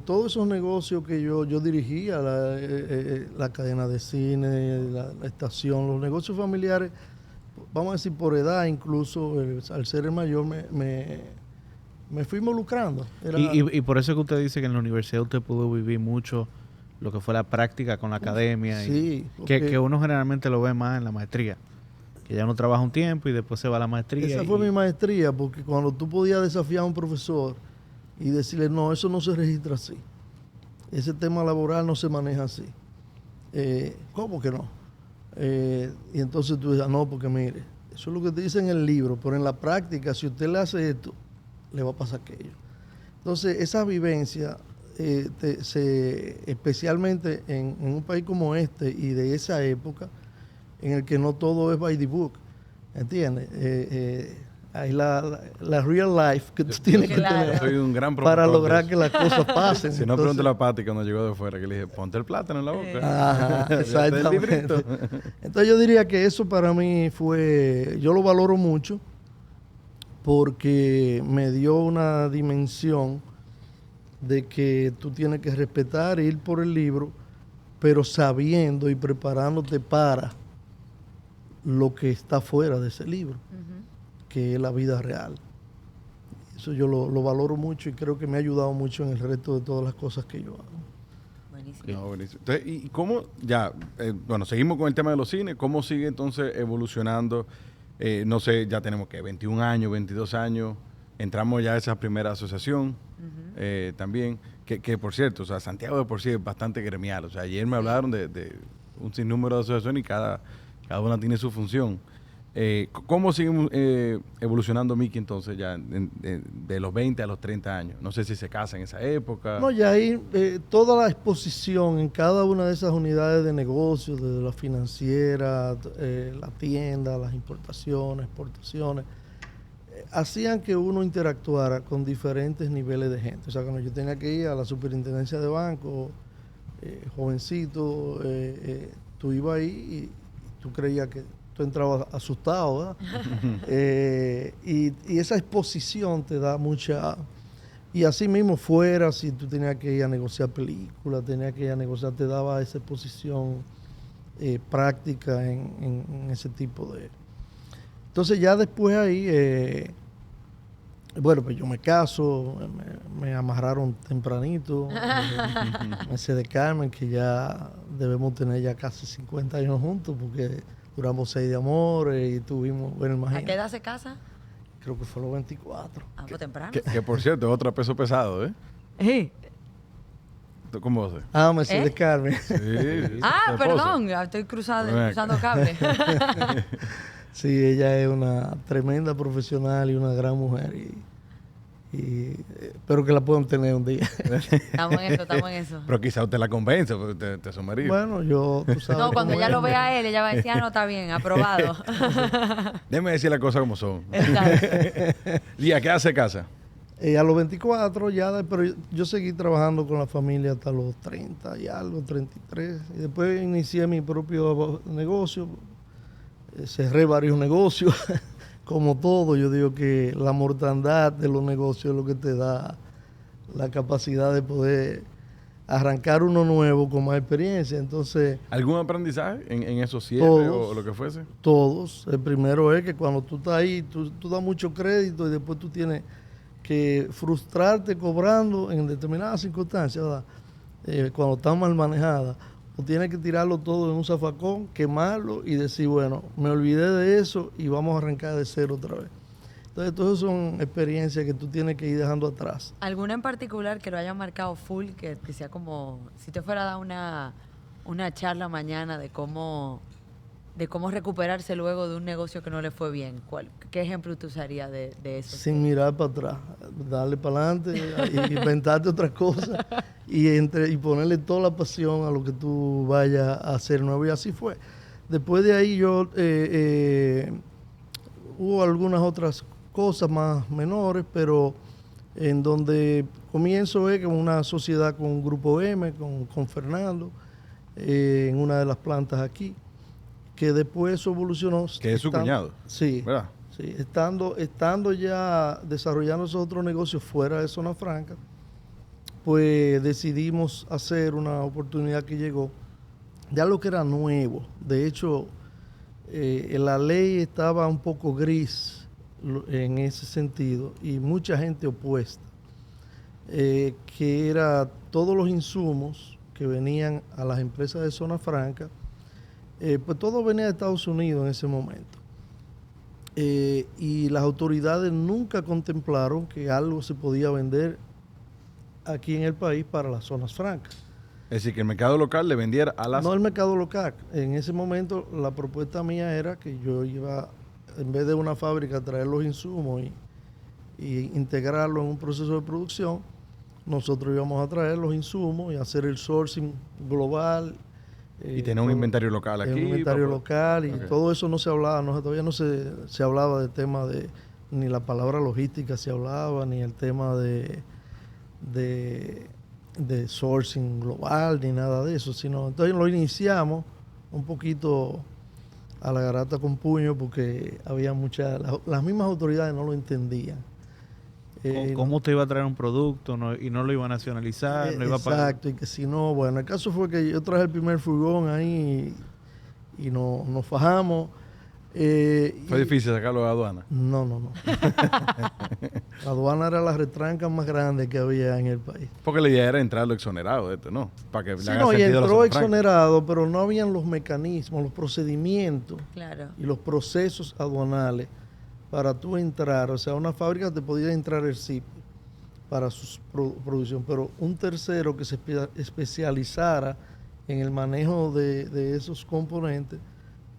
todos esos negocios que yo dirigía, la cadena de cine, la estación, los negocios familiares, vamos a decir por edad incluso, al ser el mayor, me fui involucrando. Y por eso es que usted dice que en la universidad usted pudo vivir mucho lo que fue la práctica con la academia, sí, que uno generalmente lo ve más en la maestría. Que ya uno trabaja un tiempo y después se va a la maestría. Esa fue mi maestría, porque cuando tú podías desafiar a un profesor y decirle, no, eso no se registra así. Ese tema laboral no se maneja así. ¿Cómo que no? Y entonces tú dices, no, porque mire, eso es lo que te dice en el libro, pero en la práctica, si usted le hace esto, le va a pasar aquello. Entonces, esa vivencia, especialmente en un país como este y de esa época, en el que no todo es by the book, ¿entiendes? Hay la real life que tú tienes que tener. Soy un gran para lograr que las cosas pasen. Si no, pregunto a la Pati cuando llegó de fuera, que le dije, ponte el plátano en la boca. Ajá, exactamente. Entonces yo diría que eso para mí yo lo valoro mucho porque me dio una dimensión de que tú tienes que respetar e ir por el libro, pero sabiendo y preparándote para lo que está fuera de ese libro, que es la vida real. Eso yo lo valoro mucho y creo que me ha ayudado mucho en el resto de todas las cosas que yo hago. Buenísimo. No, buenísimo. Entonces, ¿y cómo ya, seguimos con el tema de los cines? ¿Cómo sigue entonces evolucionando? No sé, ya tenemos que 21 años, 22 años, entramos ya a esa primera asociación también, que por cierto, o sea, Santiago de por sí es bastante gremial. O sea, ayer me hablaron de un sinnúmero de asociaciones y cada una tiene su función. ¿Cómo sigue evolucionando Mickey entonces ya de los 20 a los 30 años? No sé si se casa en esa época. No, ya ahí toda la exposición en cada una de esas unidades de negocio, desde la financiera, la tienda, las importaciones, exportaciones, hacían que uno interactuara con diferentes niveles de gente. O sea, cuando yo tenía que ir a la superintendencia de banco, jovencito, tú ibas ahí y tú creías que tú entrabas asustado, ¿verdad? Y esa exposición te da mucha... Y así mismo fuera, si tú tenías que ir a negociar películas, tenías que ir a negociar, te daba esa exposición práctica en ese tipo de... Entonces ya después ahí, bueno, pues yo me caso, me amarraron tempranito, Mercedes Carmen, que ya debemos tener ya casi 50 años juntos, porque duramos 6 de amor y tuvimos, bueno, ¿A imagínate. qué edad se casa? Creo que fue los 24. Ah, pues temprano. Que por cierto, es otro peso pesado, ¿eh? Sí. ¿Cómo va a ser? Ah, Mercedes Carmen. Sí, su Ah, esposa. perdón, estoy cruzando cable. Sí, ella es una tremenda profesional y una gran mujer. Y espero que la puedan tener un día. Estamos en eso. Pero quizá usted la convence, porque te su marido. Bueno, tú sabes. No, cuando cómo ella es. lo vea a él, ella va a decir, ah, no, está bien, aprobado. Déjeme decir las cosas como son. Exacto. ¿Y a qué hace casa? A los 24 ya, pero yo seguí trabajando con la familia hasta los 30 y algo, 33. Y después inicié mi propio negocio. Cerré varios negocios. Como todo, yo digo que la mortandad de los negocios es lo que te da la capacidad de poder arrancar uno nuevo con más experiencia. Entonces, ¿Algún aprendizaje en esos cierres o lo que fuese? todos. El primero es que cuando tú estás ahí, tú das mucho crédito y después tú tienes que frustrarte cobrando en determinadas circunstancias, ¿verdad? Cuando está mal manejada. O tienes que tirarlo todo en un zafacón, quemarlo y decir, bueno, me olvidé de eso y vamos a arrancar de cero otra vez. Entonces, todas son experiencias que tú tienes que ir dejando atrás. ¿Alguna en particular que lo haya marcado full, que sea como, si te fuera a dar una charla mañana de cómo recuperarse luego de un negocio que no le fue bien? ¿Qué ejemplo tú usarías de eso? Sin mirar para atrás, darle para adelante, inventarte otras cosas y ponerle toda la pasión a lo que tú vayas a hacer nuevo. Y así fue. Después de ahí hubo algunas otras cosas más menores, pero en donde comienzo es con una sociedad con Grupo M, con Fernando, en una de las plantas aquí, que después eso evolucionó. Que es su cuñado. Sí. ¿Verdad? Sí, estando ya desarrollando esos otros negocios fuera de Zona Franca, pues decidimos hacer una oportunidad que llegó, ya lo que era nuevo. De hecho, la ley estaba un poco gris en ese sentido y mucha gente opuesta, que era todos los insumos que venían a las empresas de Zona Franca, pues todo venía de Estados Unidos en ese momento. Y las autoridades nunca contemplaron que algo se podía vender aquí en el país para las zonas francas. Es decir, que el mercado local le vendiera a las... No el mercado local. En ese momento la propuesta mía era que yo iba, en vez de una fábrica, a traer los insumos y integrarlo en un proceso de producción. Nosotros íbamos a traer los insumos y hacer el sourcing global. Y tener un inventario local aquí. Un inventario local y Okay. todo eso no se hablaba, todavía no se hablaba del tema de, ni la palabra logística se hablaba, ni el tema de sourcing global, ni nada de eso, sino entonces lo iniciamos un poquito a la garata con puño porque había las mismas autoridades no lo entendían. ¿Cómo te iba a traer un producto y no lo iba a nacionalizar? No iba a pagar? Exacto, y que si no, bueno, el caso fue que yo traje el primer furgón ahí y nos fajamos. ¿Fue difícil sacarlo de aduana? No. La aduana era la retranca más grande que había en el país. Porque la idea era entrar lo exonerado de esto, ¿no? Para que Sí, le haga no, y sentido a la entró zona franca. exonerado, pero no habían los mecanismos, los procedimientos Claro. y los procesos aduanales para tú entrar. O sea, una fábrica te podía entrar el CIP para su producción, pero un tercero que se especializara en el manejo de esos componentes,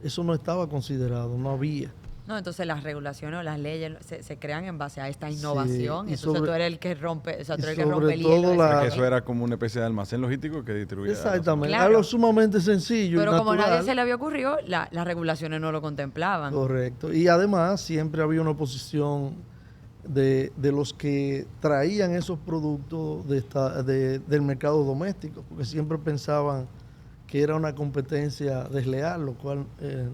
eso no estaba considerado, no había. No, entonces las regulaciones o las leyes se crean en base a esta innovación. y Entonces tú eres el que rompe, o sea, tú eres el que rompe el sobre hielo. todo la- Porque eso era como una especie de almacén logístico que distribuía. Exactamente, Claro. algo sumamente sencillo. Pero y como natural. nadie se le había ocurrido, las regulaciones no lo contemplaban. Correcto. Y además siempre había una oposición de los que traían esos productos del mercado doméstico, porque siempre pensaban que era una competencia desleal, lo cual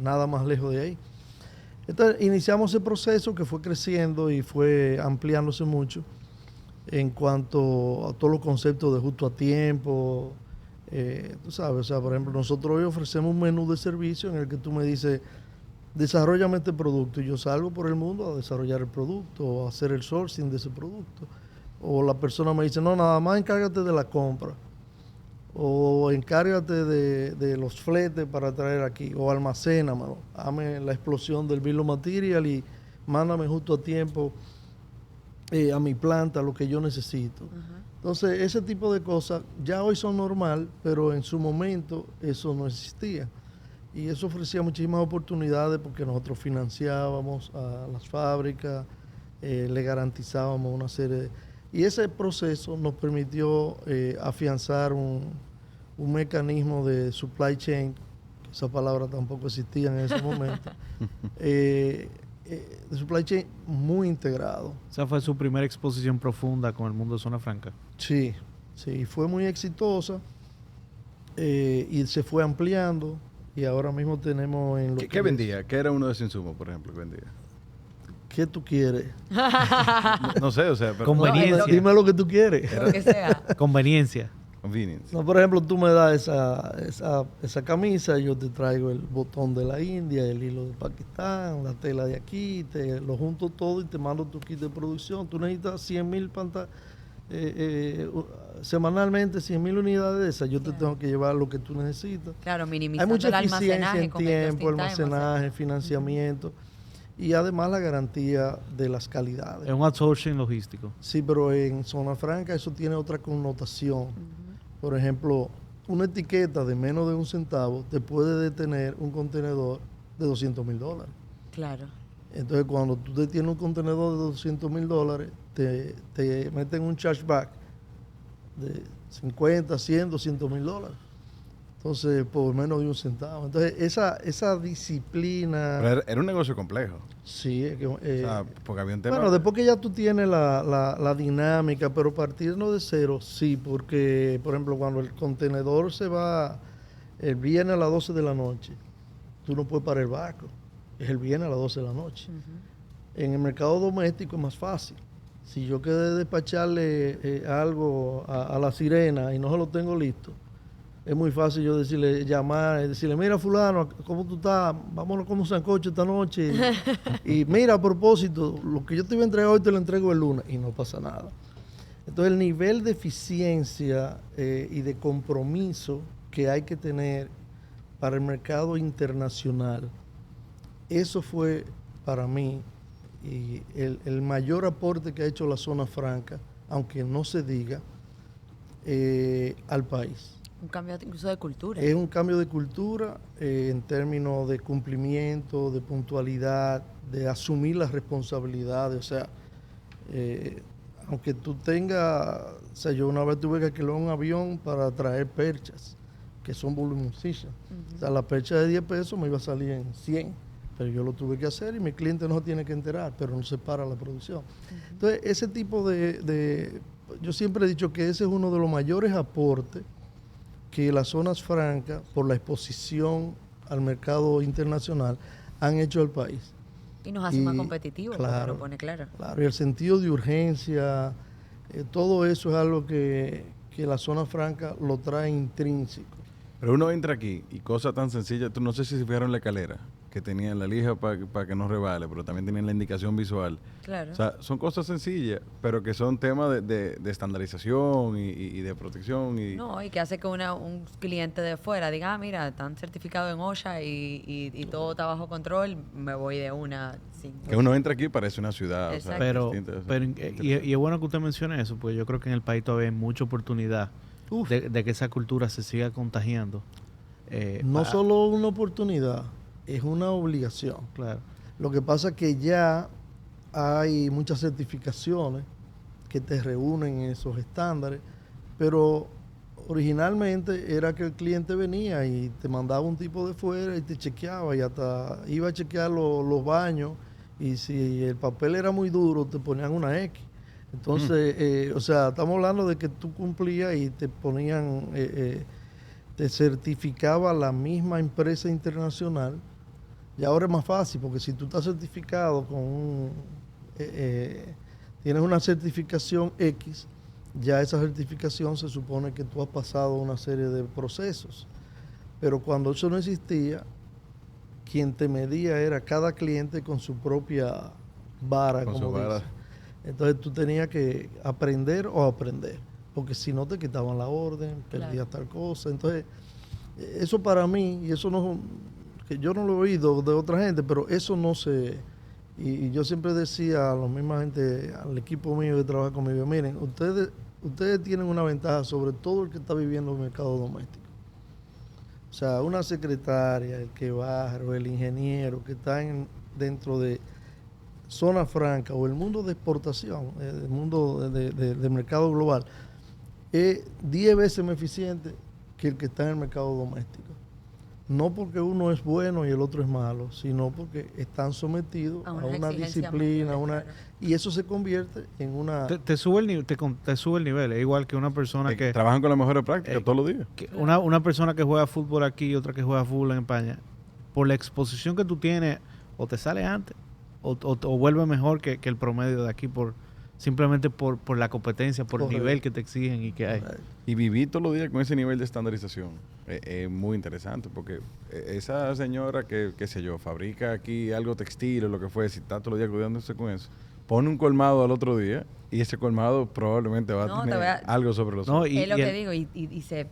nada más lejos de ahí. Entonces iniciamos ese proceso que fue creciendo y fue ampliándose mucho en cuanto a todos los conceptos de justo a tiempo. Tú sabes, o sea, por ejemplo, nosotros hoy ofrecemos un menú de servicio en el que tú me dices, desarrollame este producto, y yo salgo por el mundo a desarrollar el producto o a hacer el sourcing de ese producto. O la persona me dice, no, nada más encárgate de la compra, o encárgate de los fletes para traer aquí, o almacénamelo, hazme la explosión del bill of material y mándame justo a tiempo a mi planta lo que yo necesito. Entonces, ese tipo de cosas ya hoy son normal, pero en su momento eso no existía. Y eso ofrecía muchísimas oportunidades porque nosotros financiábamos a las fábricas, le garantizábamos una serie de... Y ese proceso nos permitió afianzar un mecanismo de supply chain, que esa palabra tampoco existía en ese momento, de supply chain muy integrado. Esa fue su primera exposición profunda con el mundo de Zona Franca. Sí, sí, fue muy exitosa y se fue ampliando y ahora mismo tenemos en lo ¿Qué que es- vendía? ¿Qué era uno de esos insumos, por ejemplo, que vendía? ¿Qué tú quieres? No sé, o sea, pero Conveniencia. Dime lo que tú quieres. Lo que sea. Conveniencia. convenience. No, por ejemplo, tú me das esa camisa, yo te traigo el botón de la India, el hilo de Pakistán, la tela de aquí, te lo junto todo y te mando tu kit de producción. Tú necesitas 100,000 semanalmente, 100,000 unidades de esas. Yo te tengo que llevar lo que tú necesitas. Claro, Hay minimizando mucha el eficiencia almacenaje en con el tiempo, just in time, o sea. almacenaje, financiamiento y además la garantía de las calidades. Es un outsourcing logístico. Sí, pero en Zona Franca eso tiene otra connotación. Por ejemplo, una etiqueta de menos de un centavo te puede detener un contenedor de $200,000. Claro. Entonces, cuando tú detienes un contenedor de $200,000, te meten un chargeback de 50, 100, $200,000. Entonces, por menos de un centavo. Entonces, esa disciplina... Pero era un negocio complejo. Sí, es que, O sea, porque había un tema. bueno, después que ya tú tienes la dinámica, pero partirnos de cero, sí, porque, por ejemplo, cuando el contenedor se va el viernes a las 12 de la noche, tú no puedes parar el barco, es el viernes a las 12 de la noche. En el mercado doméstico es más fácil. Si yo quedé de despacharle algo a la sirena y no se lo tengo listo, es muy fácil yo llamar, decirle, mira fulano, ¿cómo tú estás? Vámonos como un sancocho esta noche. Y mira, a propósito, lo que yo te iba a entregar hoy te lo entrego el lunes y no pasa nada. Entonces el nivel de eficiencia y de compromiso que hay que tener para el mercado internacional, eso fue para mí y el mayor aporte que ha hecho la Zona Franca, aunque no se diga, al país. Un cambio incluso de cultura. Es un cambio de cultura en términos de cumplimiento, de puntualidad, de asumir las responsabilidades. O sea, aunque tú tengas, o sea, yo una vez tuve que alquilar un avión para traer perchas, que son voluminosas. O sea, la percha de 10 pesos me iba a salir en 100, pero yo lo tuve que hacer y mi cliente no se tiene que enterar, pero no se para la producción. Entonces, ese tipo yo siempre he dicho que ese es uno de los mayores aportes que las zonas francas, por la exposición al mercado internacional, han hecho al país. Y nos hace más y, competitivos, claro, porque lo pone claro. Claro, y el sentido de urgencia, todo eso es algo que la zona franca lo trae intrínseco. Pero uno entra aquí y cosas tan sencillas, tú no sé si se fijaron en la escalera, que tenía la lija para que no rebale, pero también tenían la indicación visual. Claro. O sea, son cosas sencillas, pero que son temas de estandarización y de protección. No, y que hace que un cliente de fuera diga, mira, están certificados en OSHA y todo está bajo control, me voy de una. Sin Que uno entra aquí y parece una ciudad. O sea, Pero, distinta, o sea, pero y es bueno que usted mencione eso, porque yo creo que en el país todavía hay mucha oportunidad de que esa cultura se siga contagiando. No solo una oportunidad, es una obligación. Claro. Lo que pasa es que ya hay muchas certificaciones que te reúnen en esos estándares, pero originalmente era que el cliente venía y te mandaba un tipo de fuera y te chequeaba y hasta iba a chequear los baños, y si el papel era muy duro te ponían una X. Entonces, o sea, estamos hablando de que tú cumplías y te ponían, te certificaba la misma empresa internacional. Y ahora es más fácil, porque si tú estás certificado con tienes una certificación X, ya esa certificación se supone que tú has pasado una serie de procesos. Pero cuando eso no existía, quien te medía era cada cliente con su propia vara, Con como su vara. dice. Entonces tú tenías que aprender o aprender, porque si no te quitaban la orden, perdías tal cosa. Entonces, eso para mí, y eso no, que yo no lo he oído de otra gente, pero eso no se... Y yo siempre decía a la misma gente, al equipo mío que trabaja conmigo, miren, ustedes tienen una ventaja sobre todo el que está viviendo en el mercado doméstico. O sea, una secretaria, el que barre, o el ingeniero que está dentro de zona franca o el mundo de exportación, el mundo del mercado global, es 10 veces más eficiente que el que está en el mercado doméstico. No porque uno es bueno y el otro es malo, sino porque están sometidos a una disciplina, y eso se convierte en una... Te sube el nivel, te sube el nivel. Es igual que una persona que... Trabajan con las mejores prácticas todos los días. Una persona que juega fútbol aquí y otra que juega fútbol en España, por la exposición que tú tienes, o te sale antes, o vuelve mejor que el promedio de aquí simplemente por la competencia, por Correcto. el nivel que te exigen y que hay. Y vivir todos los días con ese nivel de estandarización es muy interesante, porque esa señora que, qué sé yo, fabrica aquí algo textil o lo que fue, si está todos los días cuidándose con eso, pone un colmado al otro día y ese colmado probablemente va a tener algo sobre los ojos. Es lo que digo, y se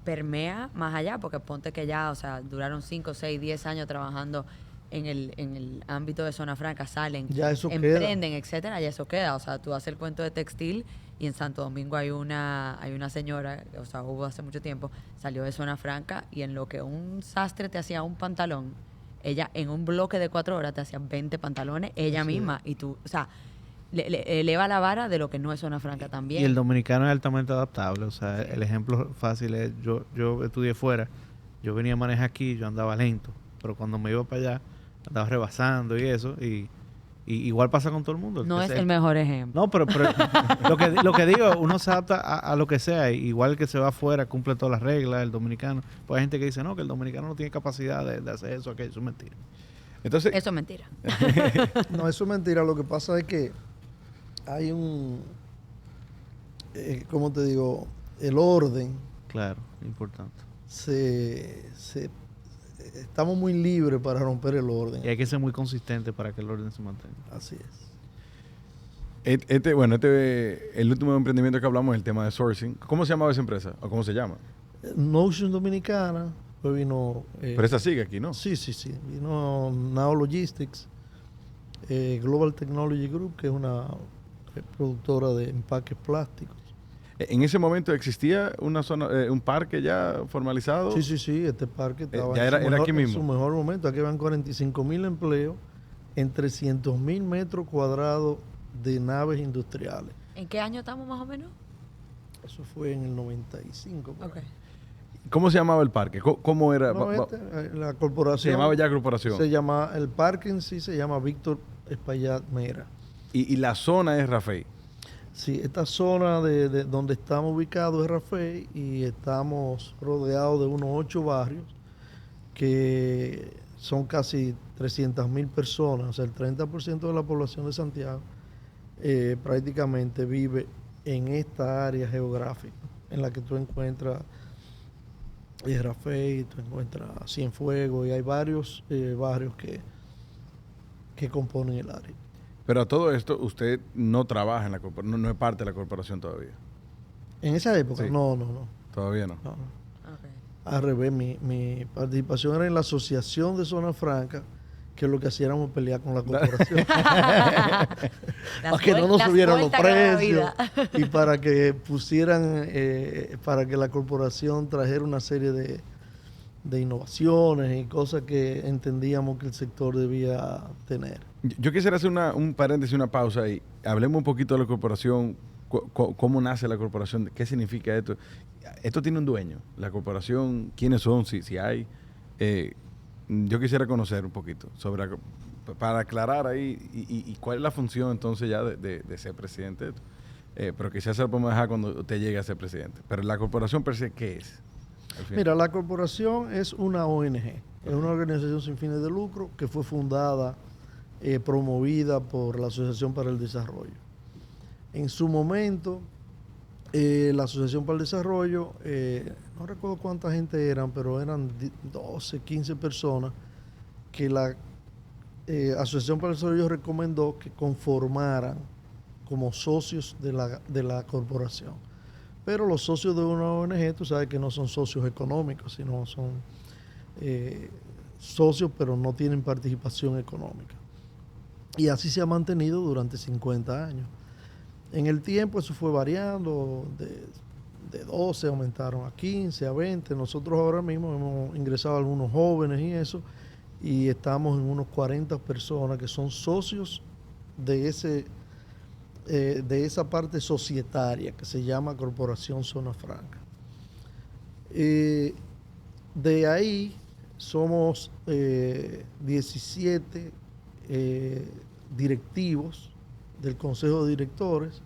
permea más allá, porque ponte que ya, o sea, duraron 5, 6, 10 años trabajando en el ámbito de zona franca, salen, ya eso emprenden, queda. etcétera, y eso queda. O sea, tú haces el cuento de textil y en Santo Domingo hay una señora, o sea, hubo hace mucho tiempo, salió de zona franca y en lo que un sastre te hacía un pantalón, ella en un bloque de 4 horas te hacía 20 pantalones, ella misma, y tú, o sea, le eleva la vara de lo que no es zona franca también. Y el dominicano es altamente adaptable. O sea, el ejemplo fácil es, yo estudié fuera, yo venía a manejar aquí, yo andaba lento, pero cuando me iba para allá, andaba rebasando y eso, y igual pasa con todo el mundo. No es el mejor ejemplo. No, pero lo que digo, uno se adapta a lo que sea, igual que se va afuera, cumple todas las reglas, el dominicano. Pues hay gente que dice, no, que el dominicano no tiene capacidad de hacer eso, aquello, eso es mentira. Entonces, Eso es mentira. No, eso es mentira. Lo que pasa es que hay ¿cómo te digo? El orden. Claro, importante. Estamos muy libres para romper el orden. Y hay que ser muy consistente para que el orden se mantenga. Así es. el último emprendimiento que hablamos es el tema de sourcing. ¿Cómo se llamaba esa empresa? ¿O cómo se llama? Notion Dominicana, pues vino... Pero esa sigue aquí, ¿no? Sí. Vino Now Logistics, Global Technology Group, que es una productora de empaques plásticos. ¿En ese momento existía una zona, un parque ya formalizado? Sí, este parque estaba ya era aquí mismo. en su mejor momento. Aquí van 45,000 empleos en 300,000 metros cuadrados de naves industriales. ¿En qué año estamos más o menos? Eso fue en el 95. Ok. ¿Cómo se llamaba el parque? ¿Cómo era? La corporación. Se llamaba ya corporación. El parque en sí se llama Víctor Espaillat Mera. Y la zona es Rafey. Sí, esta zona de donde estamos ubicados es Rafey y estamos rodeados de unos 8 barrios que son casi 300,000 personas. O sea, el 30% de la población de Santiago prácticamente vive en esta área geográfica en la que tú encuentras Rafey, tú encuentras Cienfuegos y hay varios barrios que componen el área. Pero a todo esto, usted no trabaja en la corporación, no es parte de la corporación todavía. En esa época, Sí. No. Todavía no. No. Okay. Al revés, mi participación era en la Asociación de Zona Franca, que lo que hacíamos pelear con la corporación. Para que no nos subieran los precios y para que pusieran, para que la corporación trajera una serie de innovaciones y cosas que entendíamos que el sector debía tener. Yo quisiera hacer un paréntesis, una pausa y hablemos un poquito de la corporación, cómo nace la corporación, qué significa esto. Esto tiene un dueño, la corporación, quiénes son, si hay. Yo quisiera conocer un poquito para aclarar ahí y cuál es la función entonces ya de ser presidente. Pero quizás se lo podemos dejar cuando usted llegue a ser presidente. Pero la corporación per se, ¿qué es? Mira, la corporación es una ONG, es una organización sin fines de lucro que fue fundada, promovida por la Asociación para el Desarrollo. En su momento, la Asociación para el Desarrollo, no recuerdo cuánta gente eran, pero eran 12, 15 personas que la Asociación para el Desarrollo recomendó que conformaran como socios de la corporación. Pero los socios de una ONG, tú sabes que no son socios económicos, sino son socios, pero no tienen participación económica. Y así se ha mantenido durante 50 años. En el tiempo eso fue variando, de 12 aumentaron a 15, a 20. Nosotros ahora mismo hemos ingresado a algunos jóvenes y eso, y estamos en unos 40 personas que son socios de esa parte societaria que se llama Corporación Zona Franca. De ahí somos 17 directivos del Consejo de Directores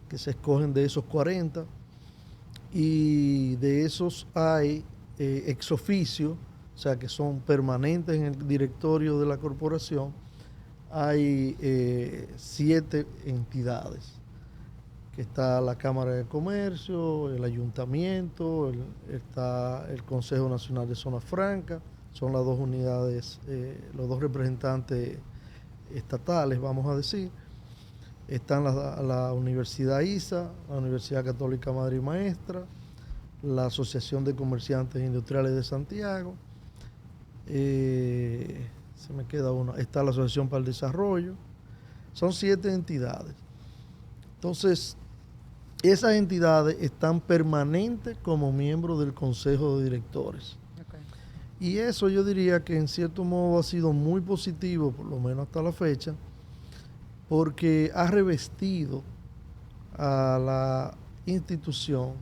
que se escogen de esos 40, y de esos hay ex oficio, o sea que son permanentes en el directorio de la corporación. Hay 7 entidades, que está la Cámara de Comercio, el Ayuntamiento, está el Consejo Nacional de Zona Franca, son las 2 unidades, los 2 representantes estatales, vamos a decir. Están la Universidad ISA, la Universidad Católica Madre y Maestra, la Asociación de Comerciantes Industriales de Santiago, se me queda una, está la Asociación para el Desarrollo. Son 7 entidades. Entonces, esas entidades están permanentes como miembros del Consejo de Directores. Okay. Y eso yo diría que en cierto modo ha sido muy positivo, por lo menos hasta la fecha, porque ha revestido a la institución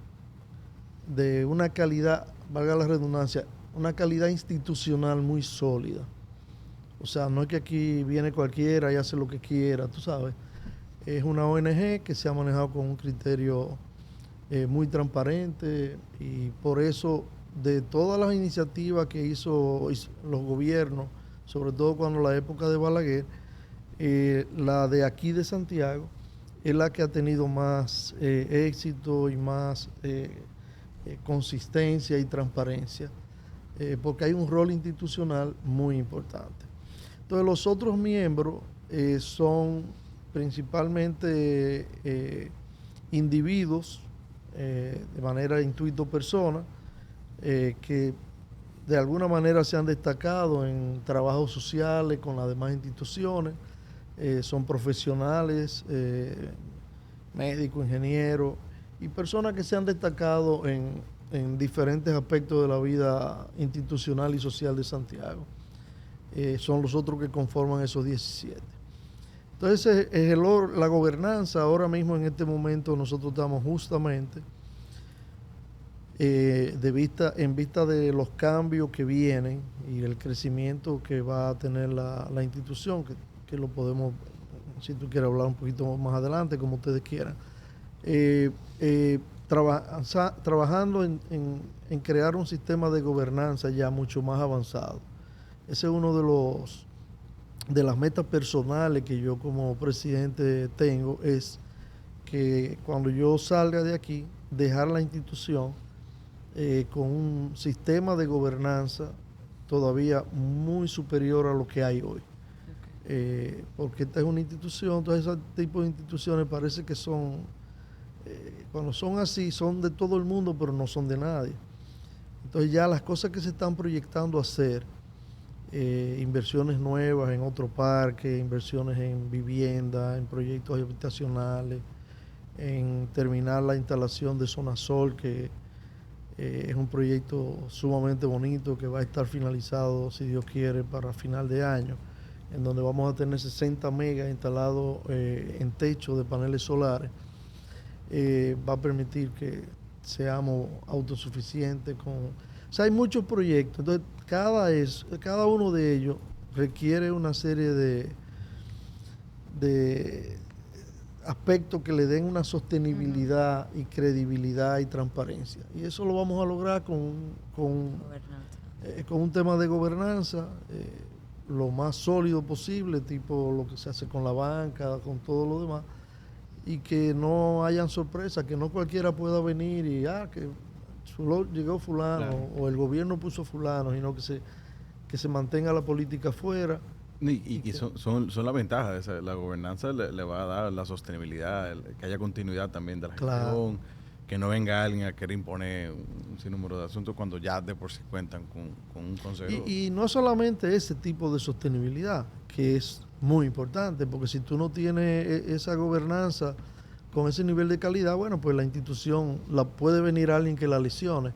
de una calidad, valga la redundancia, una calidad institucional muy sólida. O sea, no es que aquí viene cualquiera y hace lo que quiera, tú sabes. Es una ONG que se ha manejado con un criterio muy transparente, y por eso de todas las iniciativas que hizo los gobiernos, sobre todo cuando la época de Balaguer, la de aquí de Santiago es la que ha tenido más éxito y más consistencia y transparencia, porque hay un rol institucional muy importante. Entonces los otros miembros son principalmente individuos, de manera intuito persona, que de alguna manera se han destacado en trabajos sociales con las demás instituciones, son profesionales, médicos, ingenieros, y personas que se han destacado en diferentes aspectos de la vida institucional y social de Santiago. Son los otros que conforman esos 17. Entonces, la gobernanza, ahora mismo en este momento nosotros estamos justamente en vista de los cambios que vienen y el crecimiento que va a tener la institución, que lo podemos, si tú quieres hablar un poquito más adelante, como ustedes quieran, trabajando en crear un sistema de gobernanza ya mucho más avanzado. Ese es uno de las metas personales que yo como presidente tengo, es que cuando yo salga de aquí, dejar la institución con un sistema de gobernanza todavía muy superior a lo que hay hoy. Okay. Porque esta es una institución, todos esos tipos de instituciones parece que son, cuando son así, son de todo el mundo, pero no son de nadie. Entonces ya las cosas que se están proyectando hacer, inversiones nuevas en otro parque, inversiones en vivienda, en proyectos habitacionales, en terminar la instalación de Zona Sol, que Es un proyecto sumamente bonito que va a estar finalizado, si Dios quiere, para final de año, en donde vamos a tener 60 megas instalados en techo de paneles solares. Va a permitir que seamos autosuficientes o sea, hay muchos proyectos. Entonces, cada uno de ellos requiere una serie de aspectos que le den una sostenibilidad y credibilidad y transparencia. Y eso lo vamos a lograr con un tema de gobernanza lo más sólido posible, tipo lo que se hace con la banca, con todo lo demás, y que no hayan sorpresas, que no cualquiera pueda venir y que llegó fulano, claro, o el gobierno puso fulano, sino que se mantenga la política fuera. Y son las ventajas. La gobernanza le va a dar la sostenibilidad, que haya continuidad también de la gestión, claro, que no venga alguien a querer imponer un sinnúmero de asuntos cuando ya de por sí cuentan con un consejo. Y no solamente ese tipo de sostenibilidad, que es muy importante, porque si tú no tienes esa gobernanza con ese nivel de calidad, bueno, pues la institución puede venir alguien que la lesione.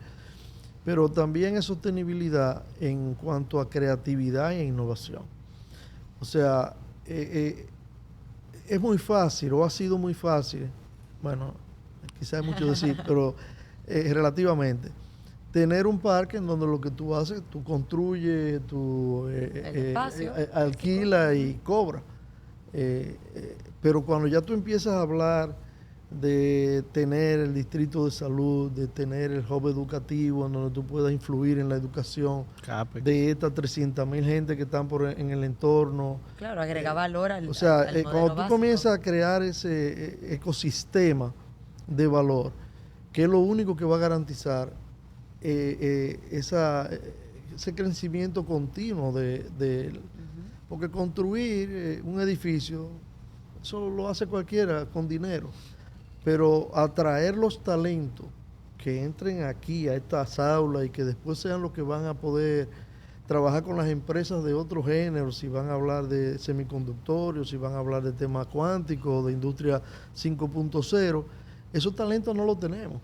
Pero también es sostenibilidad en cuanto a creatividad e innovación. O sea, es muy fácil, o ha sido muy fácil, bueno, quizás es mucho decir, pero relativamente, tener un parque en donde lo que tú haces, tú construyes, tú alquilas y cobras. Pero cuando ya tú empiezas a hablar de tener el distrito de salud, de tener el hub educativo en donde tú puedas influir en la educación de estas 300,000 gente que están en el entorno. Claro, agrega valor al cuando tú básico. comienzas a crear ese ecosistema de valor, que es lo único que va a garantizar ese crecimiento continuo porque construir un edificio, eso lo hace cualquiera con dinero. Pero atraer los talentos que entren aquí a estas aulas y que después sean los que van a poder trabajar con las empresas de otros géneros, si van a hablar de semiconductores, si van a hablar de temas cuánticos, de industria 5.0, esos talentos no los tenemos.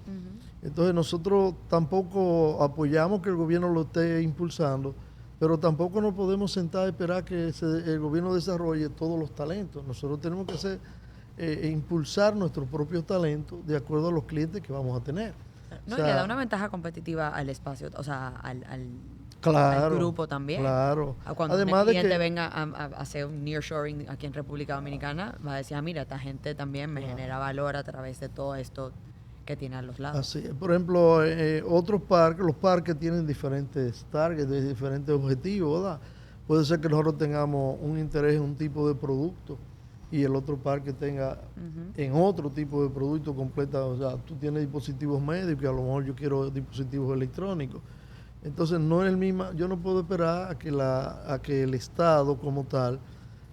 Entonces nosotros tampoco apoyamos que el gobierno lo esté impulsando, pero tampoco nos podemos sentar a esperar que el gobierno desarrolle todos los talentos. Nosotros tenemos que hacer impulsar nuestros propios talentos de acuerdo a los clientes que vamos a tener. No, y le da una ventaja competitiva al espacio, o sea, al grupo también. Claro. Cuando además un cliente venga a hacer un nearshoring aquí en República Dominicana, va a decir, mira, esta gente también me genera valor a través de todo esto que tiene a los lados. Así es. Por ejemplo, otros parques, los parques tienen diferentes targets, diferentes objetivos, ¿verdad? Puede ser que nosotros tengamos un interés en un tipo de producto y el otro parque tenga en otro tipo de producto completa. O sea, tú tienes dispositivos médicos y a lo mejor yo quiero dispositivos electrónicos. Entonces no es el mismo, yo no puedo esperar a que el Estado como tal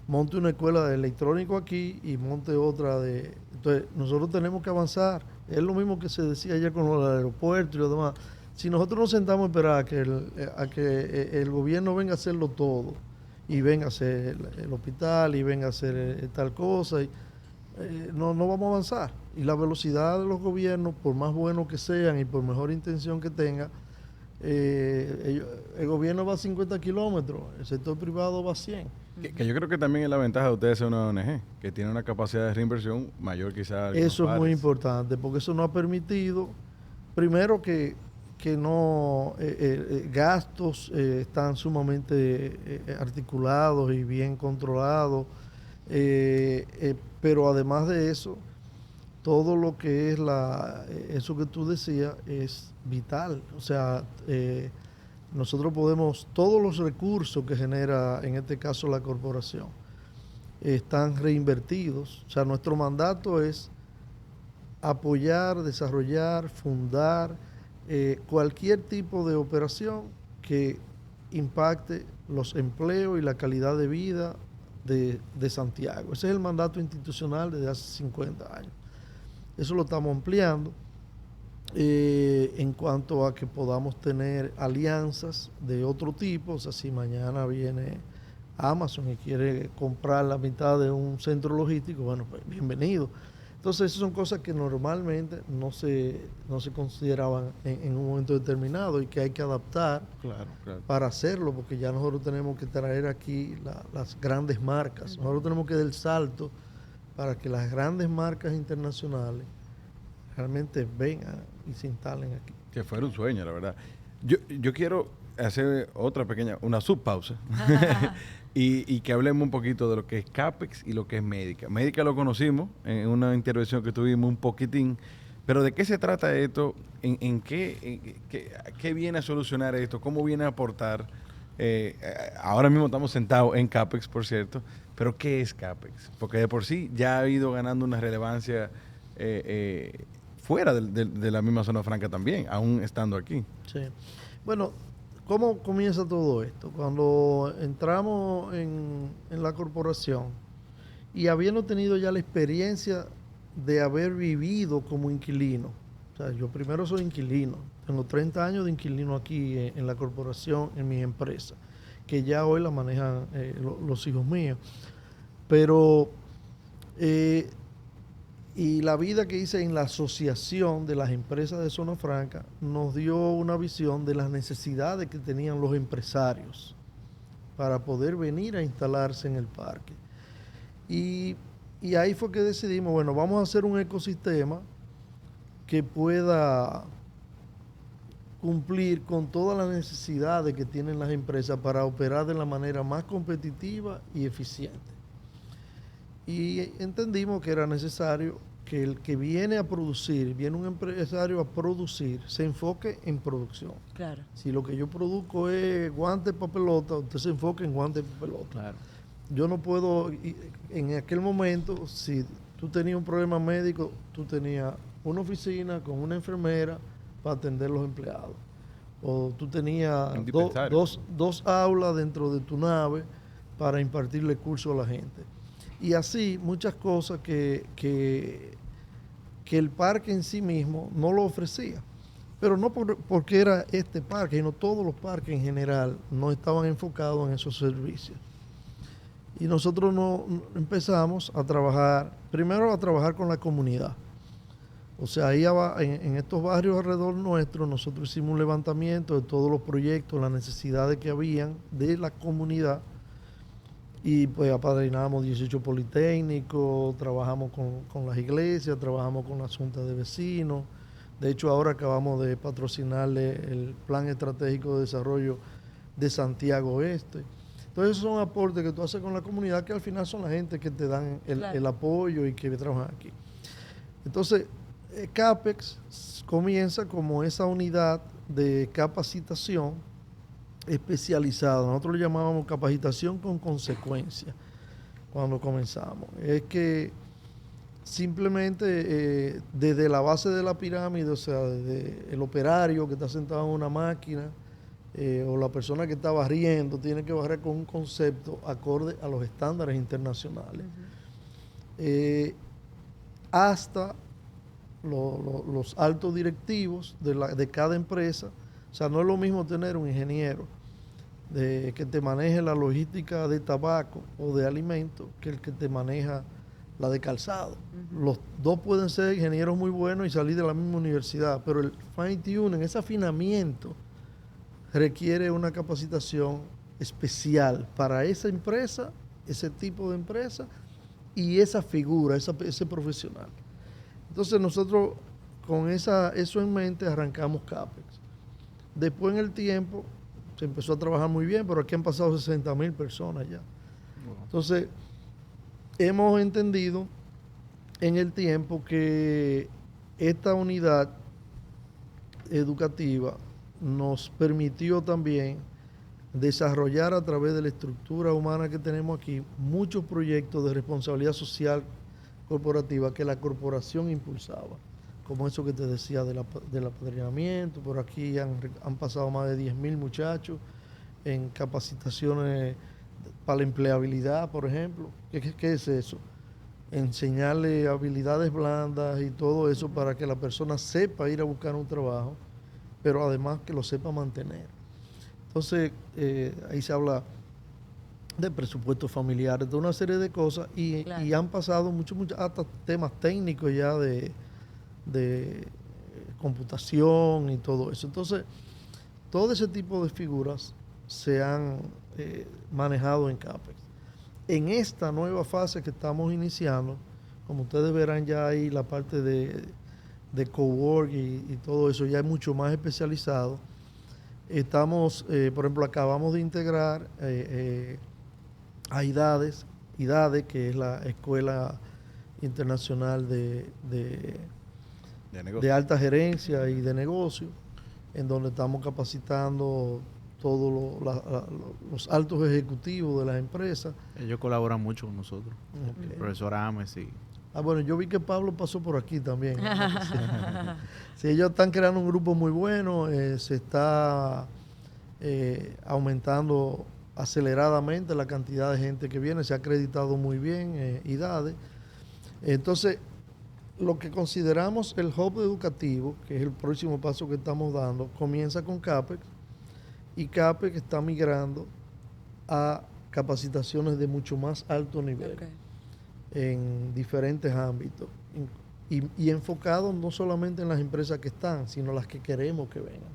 monte una escuela de electrónico aquí y monte otra de... Entonces nosotros tenemos que avanzar. Es lo mismo que se decía ayer con los aeropuertos y lo demás. Si nosotros nos sentamos a esperar a que el gobierno venga a hacerlo todo, y venga a hacer el hospital y venga a hacer tal cosa, no vamos a avanzar. Y la velocidad de los gobiernos, por más buenos que sean y por mejor intención que tengan, el gobierno va a 50 kilómetros, el sector privado va a 100. Que yo creo que también es la ventaja de ustedes ser una ONG, que tiene una capacidad de reinversión mayor quizás. Eso es muy importante, porque eso nos ha permitido, primero que no gastos están sumamente articulados y bien controlados, pero además de eso, todo lo que es eso que tú decías es vital. O sea, nosotros podemos, todos los recursos que genera, en este caso la corporación, están reinvertidos. O sea, nuestro mandato es apoyar, desarrollar, fundar cualquier tipo de operación que impacte los empleos y la calidad de vida de Santiago. Ese es el mandato institucional desde hace 50 años. Eso lo estamos ampliando en cuanto a que podamos tener alianzas de otro tipo. O sea, si mañana viene Amazon y quiere comprar la mitad de un centro logístico, bueno, pues bienvenido. Entonces, esas son cosas que normalmente no se consideraban en un momento determinado y que hay que adaptar Claro. para hacerlo, porque ya nosotros tenemos que traer aquí las grandes marcas. Nosotros tenemos que dar el salto para que las grandes marcas internacionales realmente vengan y se instalen aquí. Que fuera un sueño, la verdad. Yo quiero hacer una subpausa y que hablemos un poquito de lo que es CAPEX y lo que es Médica. Médica lo conocimos en una intervención que tuvimos un poquitín, pero ¿de qué se trata esto? ¿En qué viene a solucionar esto? ¿Cómo viene a aportar? Ahora mismo estamos sentados en CAPEX, por cierto, pero ¿qué es CAPEX? Porque de por sí ya ha ido ganando una relevancia fuera de la misma zona franca también, aún estando aquí. Sí. Bueno, ¿cómo comienza todo esto? Cuando entramos en la corporación y habiendo tenido ya la experiencia de haber vivido como inquilino. O sea, yo primero soy inquilino. Tengo 30 años de inquilino aquí en la corporación, en mi empresa, que ya hoy la manejan los hijos míos. Pero, y la vida que hice en la asociación de las empresas de Zona Franca nos dio una visión de las necesidades que tenían los empresarios para poder venir a instalarse en el parque. Y ahí fue que decidimos, bueno, vamos a hacer un ecosistema que pueda cumplir con todas las necesidades que tienen las empresas para operar de la manera más competitiva y eficiente. Y entendimos que era necesario que el que viene a producir, viene un empresario a producir, se enfoque en producción. Claro. Si lo que yo produzco es guantes para pelota, usted se enfoque en guantes para pelota. Claro. Yo no puedo, en aquel momento, si tú tenías un problema médico, tú tenías una oficina con una enfermera para atender los empleados. O tú tenías dos aulas dentro de tu nave para impartirle curso a la gente. Y así muchas cosas que el parque en sí mismo no lo ofrecía. Pero no porque era este parque, sino todos los parques en general no estaban enfocados en esos servicios. Y nosotros empezamos a trabajar, primero a trabajar con la comunidad. O sea, ahí en estos barrios alrededor nuestro, nosotros hicimos un levantamiento de todos los proyectos, las necesidades que habían de la comunidad. Y pues apadrinamos 18 politécnicos, trabajamos con las iglesias, trabajamos con las juntas de vecinos. De hecho, ahora acabamos de patrocinarle el Plan Estratégico de Desarrollo de Santiago Oeste. Entonces, esos son aportes que tú haces con la comunidad que al final son la gente que te dan el apoyo y que trabajan aquí. Entonces, CAPEX comienza como esa unidad de capacitación especializada. Nosotros le llamábamos capacitación con consecuencia cuando comenzamos. Es que simplemente desde la base de la pirámide, o sea, desde el operario que está sentado en una máquina, o la persona que está barriendo, tiene que barrer con un concepto acorde a los estándares internacionales. Hasta los altos directivos de cada empresa. O sea, no es lo mismo tener un ingeniero que te maneje la logística de tabaco o de alimentos que el que te maneja la de calzado. Los dos pueden ser ingenieros muy buenos y salir de la misma universidad, pero el fine tuning, ese afinamiento, requiere una capacitación especial para esa empresa, ese tipo de empresa y esa figura, ese profesional. Entonces nosotros con eso en mente arrancamos CAPEX. Después en el tiempo se empezó a trabajar muy bien, pero aquí han pasado 60,000 personas ya. Entonces hemos entendido en el tiempo que esta unidad educativa nos permitió también desarrollar a través de la estructura humana que tenemos aquí muchos proyectos de responsabilidad social corporativa que la corporación impulsaba, como eso que te decía del apadrinamiento. Por aquí han pasado más de 10,000 muchachos en capacitaciones para la empleabilidad, por ejemplo. ¿Qué es eso? Enseñarle habilidades blandas y todo eso para que la persona sepa ir a buscar un trabajo, pero además que lo sepa mantener. Entonces, ahí se habla de presupuestos familiares, de una serie de cosas, y han pasado muchos hasta temas técnicos ya de computación y todo eso. Entonces, todo ese tipo de figuras se han manejado en CAPEX. En esta nueva fase que estamos iniciando, como ustedes verán ya ahí la parte de cowork y todo eso ya es mucho más especializado. Estamos, por ejemplo, acabamos de integrar a IDADE, que es la Escuela Internacional de Alta Gerencia y de Negocio, en donde estamos capacitando todos los altos ejecutivos de las empresas. Ellos colaboran mucho con nosotros. Okay. El profesor Ames y... bueno, yo vi que Pablo pasó por aquí también. Sí, ellos están creando un grupo muy bueno, se está aumentando aceleradamente la cantidad de gente que viene, se ha acreditado muy bien IDADE. Entonces, lo que consideramos el hub educativo, que es el próximo paso que estamos dando, comienza con CAPEX, y CAPEX está migrando a capacitaciones de mucho más alto nivel en diferentes ámbitos y enfocado no solamente en las empresas que están, sino las que queremos que vengan.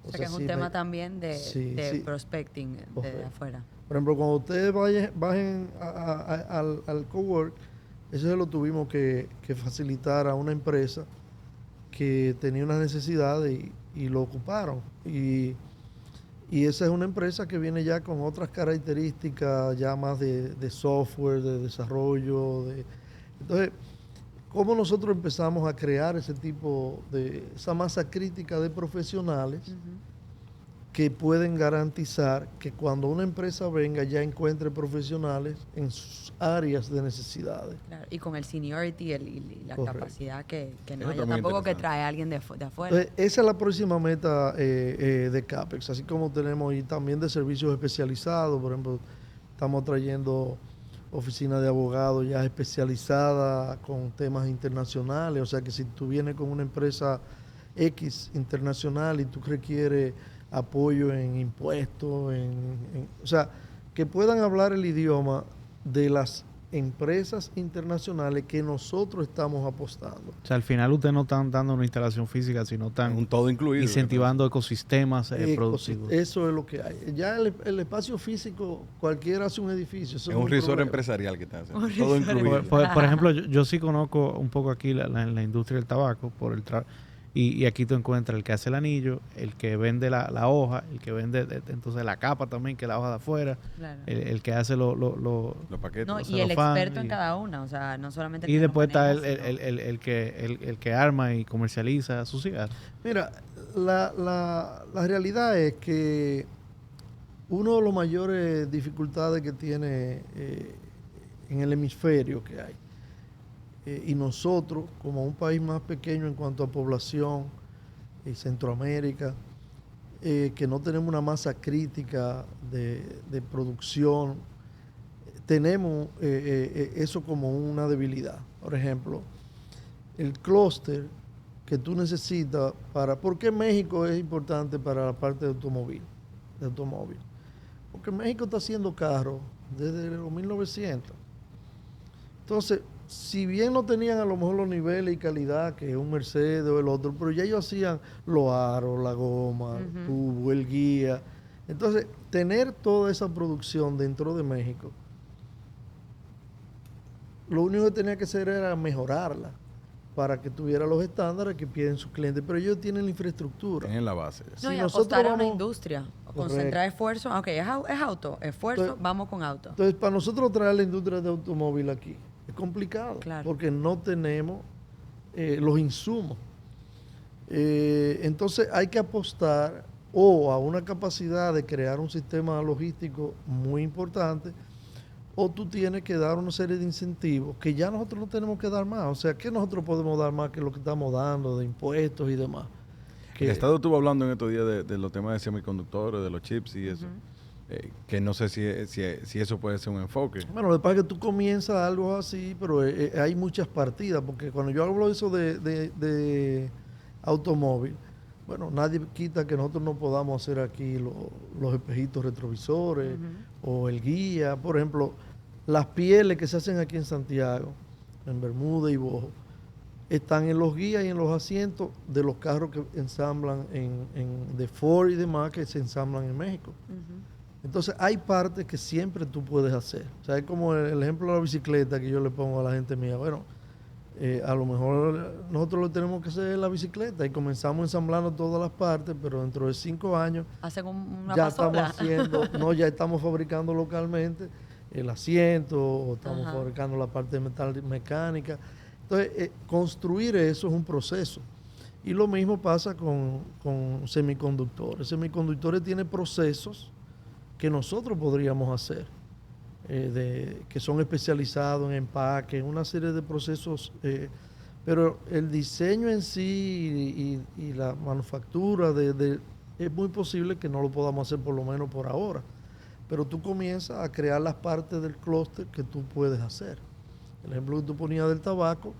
O sea que es un tema también de prospecting de afuera. Por ejemplo, cuando ustedes bajen al cowork, eso se lo tuvimos que facilitar a una empresa que tenía una necesidad y lo ocuparon. Y esa es una empresa que viene ya con otras características, ya más de software, de desarrollo. Entonces, ¿cómo nosotros empezamos a crear esa masa crítica de profesionales que pueden garantizar que cuando una empresa venga ya encuentre profesionales en sus áreas de necesidades? Claro, y con el seniority y la capacidad que no haya tampoco que trae a alguien de afuera. Entonces, esa es la próxima meta de CAPEX, así como tenemos y también de servicios especializados. Por ejemplo, estamos trayendo oficina de abogados ya especializada con temas internacionales, o sea que si tú vienes con una empresa X internacional y tú requieres apoyo en impuestos, o sea, que puedan hablar el idioma de las empresas internacionales que nosotros estamos apostando. O sea, al final ustedes no están dando una instalación física, sino están un todo incluido, incentivando ecosistemas productivos. Eso es lo que hay. Ya el espacio físico, cualquiera hace un edificio. Es un resort empresarial que está haciendo. Todo incluido. Por ejemplo, yo sí conozco un poco aquí la industria del tabaco por el y aquí tú encuentras el que hace el anillo, el que vende la hoja, el que vende entonces la capa también, que es la hoja de afuera, claro. el que hace los paquetes. No, y el experto en cada una, o sea, no solamente... Y después está el que arma y comercializa sus cigarros. Mira, la realidad es que uno de los mayores dificultades que tiene en el hemisferio que hay, y nosotros, como un país más pequeño en cuanto a población, Centroamérica, que no tenemos una masa crítica de producción, tenemos eso como una debilidad. Por ejemplo, el clúster que tú necesitas ¿por qué México es importante para la parte de automóvil? Porque México está haciendo carros desde los 1900. Entonces, si bien no tenían a lo mejor los niveles y calidad que un Mercedes o el otro, pero ya ellos hacían los aros, la goma, el tubo, el guía. Entonces, tener toda esa producción dentro de México, lo único que tenía que hacer era mejorarla para que tuviera los estándares que piden sus clientes, pero ellos tienen la infraestructura. Tienen la base. No, y apostar a una industria, concentrar esfuerzo, es auto, esfuerzo, entonces, vamos con auto. Entonces, para nosotros traer la industria de automóvil aquí, es complicado, claro, porque no tenemos los insumos. Entonces hay que apostar o a una capacidad de crear un sistema logístico muy importante, o tú tienes que dar una serie de incentivos que ya nosotros no tenemos que dar más. O sea, ¿qué nosotros podemos dar más que lo que estamos dando de impuestos y demás? El Estado estuvo hablando en estos días de los temas de semiconductores, de los chips y eso. Que no sé si eso puede ser un enfoque. Bueno, lo que pasa es que tú comienzas algo así, pero hay muchas partidas, porque cuando yo hablo de eso de automóvil, Bueno, nadie quita que nosotros no podamos hacer aquí los espejitos retrovisores o el guía. Por ejemplo, las pieles que se hacen aquí en Santiago, en Bermuda y Bojo, están en los guías y en los asientos de los carros que ensamblan de Ford y demás, que se ensamblan en México. Entonces hay partes que siempre tú puedes hacer. O sea, es como el ejemplo de la bicicleta que yo le pongo a la gente mía. Bueno, a lo mejor nosotros lo tenemos que hacer en la bicicleta y comenzamos ensamblando todas las partes, pero dentro de 5 años Hacen una ya pasola. estamos haciendo, ya estamos fabricando localmente el asiento, o estamos fabricando la parte de metal mecánica. Entonces, construir eso es un proceso. Y lo mismo pasa con semiconductores. Semiconductores tienen procesos que nosotros podríamos hacer, que son especializados en empaque, una serie de procesos, pero el diseño en sí y la manufactura es muy posible que no lo podamos hacer por lo menos por ahora, pero tú comienzas a crear las partes del clúster que tú puedes hacer. El ejemplo que tú ponías del tabaco,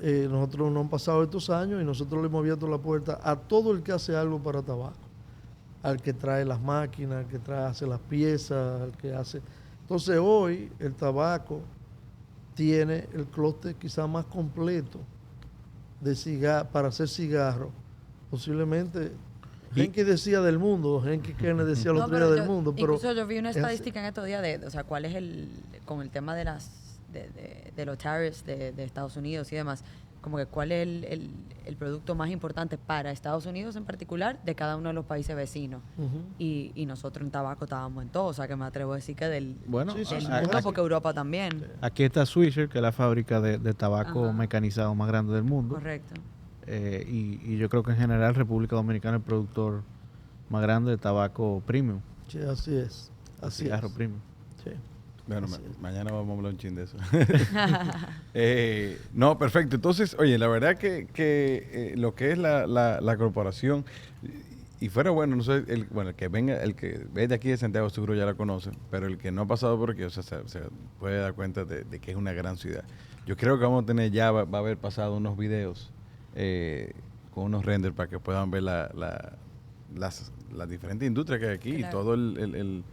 nosotros no han pasado estos años y nosotros le hemos abierto la puerta a todo el que hace algo para tabaco, al que trae las máquinas, al que hace las piezas, al que hace... Entonces hoy el tabaco tiene el clúster quizás más completo para hacer cigarros. Posiblemente, Henke decía del mundo, Henke Kerne decía el otro día del mundo. Pero incluso yo vi una estadística en estos días o sea, cuál es con el tema de los tariffs de Estados Unidos y demás, como que cuál es el producto más importante para Estados Unidos en particular de cada uno de los países vecinos. Y nosotros en tabaco estábamos en todo, o sea que me atrevo a decir que del mundo, porque Europa también. Aquí está Swisher, que es la fábrica de tabaco mecanizado más grande del mundo. Correcto. Y yo creo que en general República Dominicana es el productor más grande de tabaco premium. Sí, así es. Cigarro premium. Sí. Bueno, mañana vamos a hablar un chin de eso. No, perfecto. Entonces, oye, la verdad que lo que es la corporación, y fuera bueno, no sé, el que venga, el que ve de aquí de Santiago seguro ya la conoce, pero el que no ha pasado por aquí, o sea, se puede dar cuenta de que es una gran ciudad. Yo creo que vamos a tener va a haber pasado unos videos con unos renders para que puedan ver las diferentes industrias que hay aquí, claro. Y todo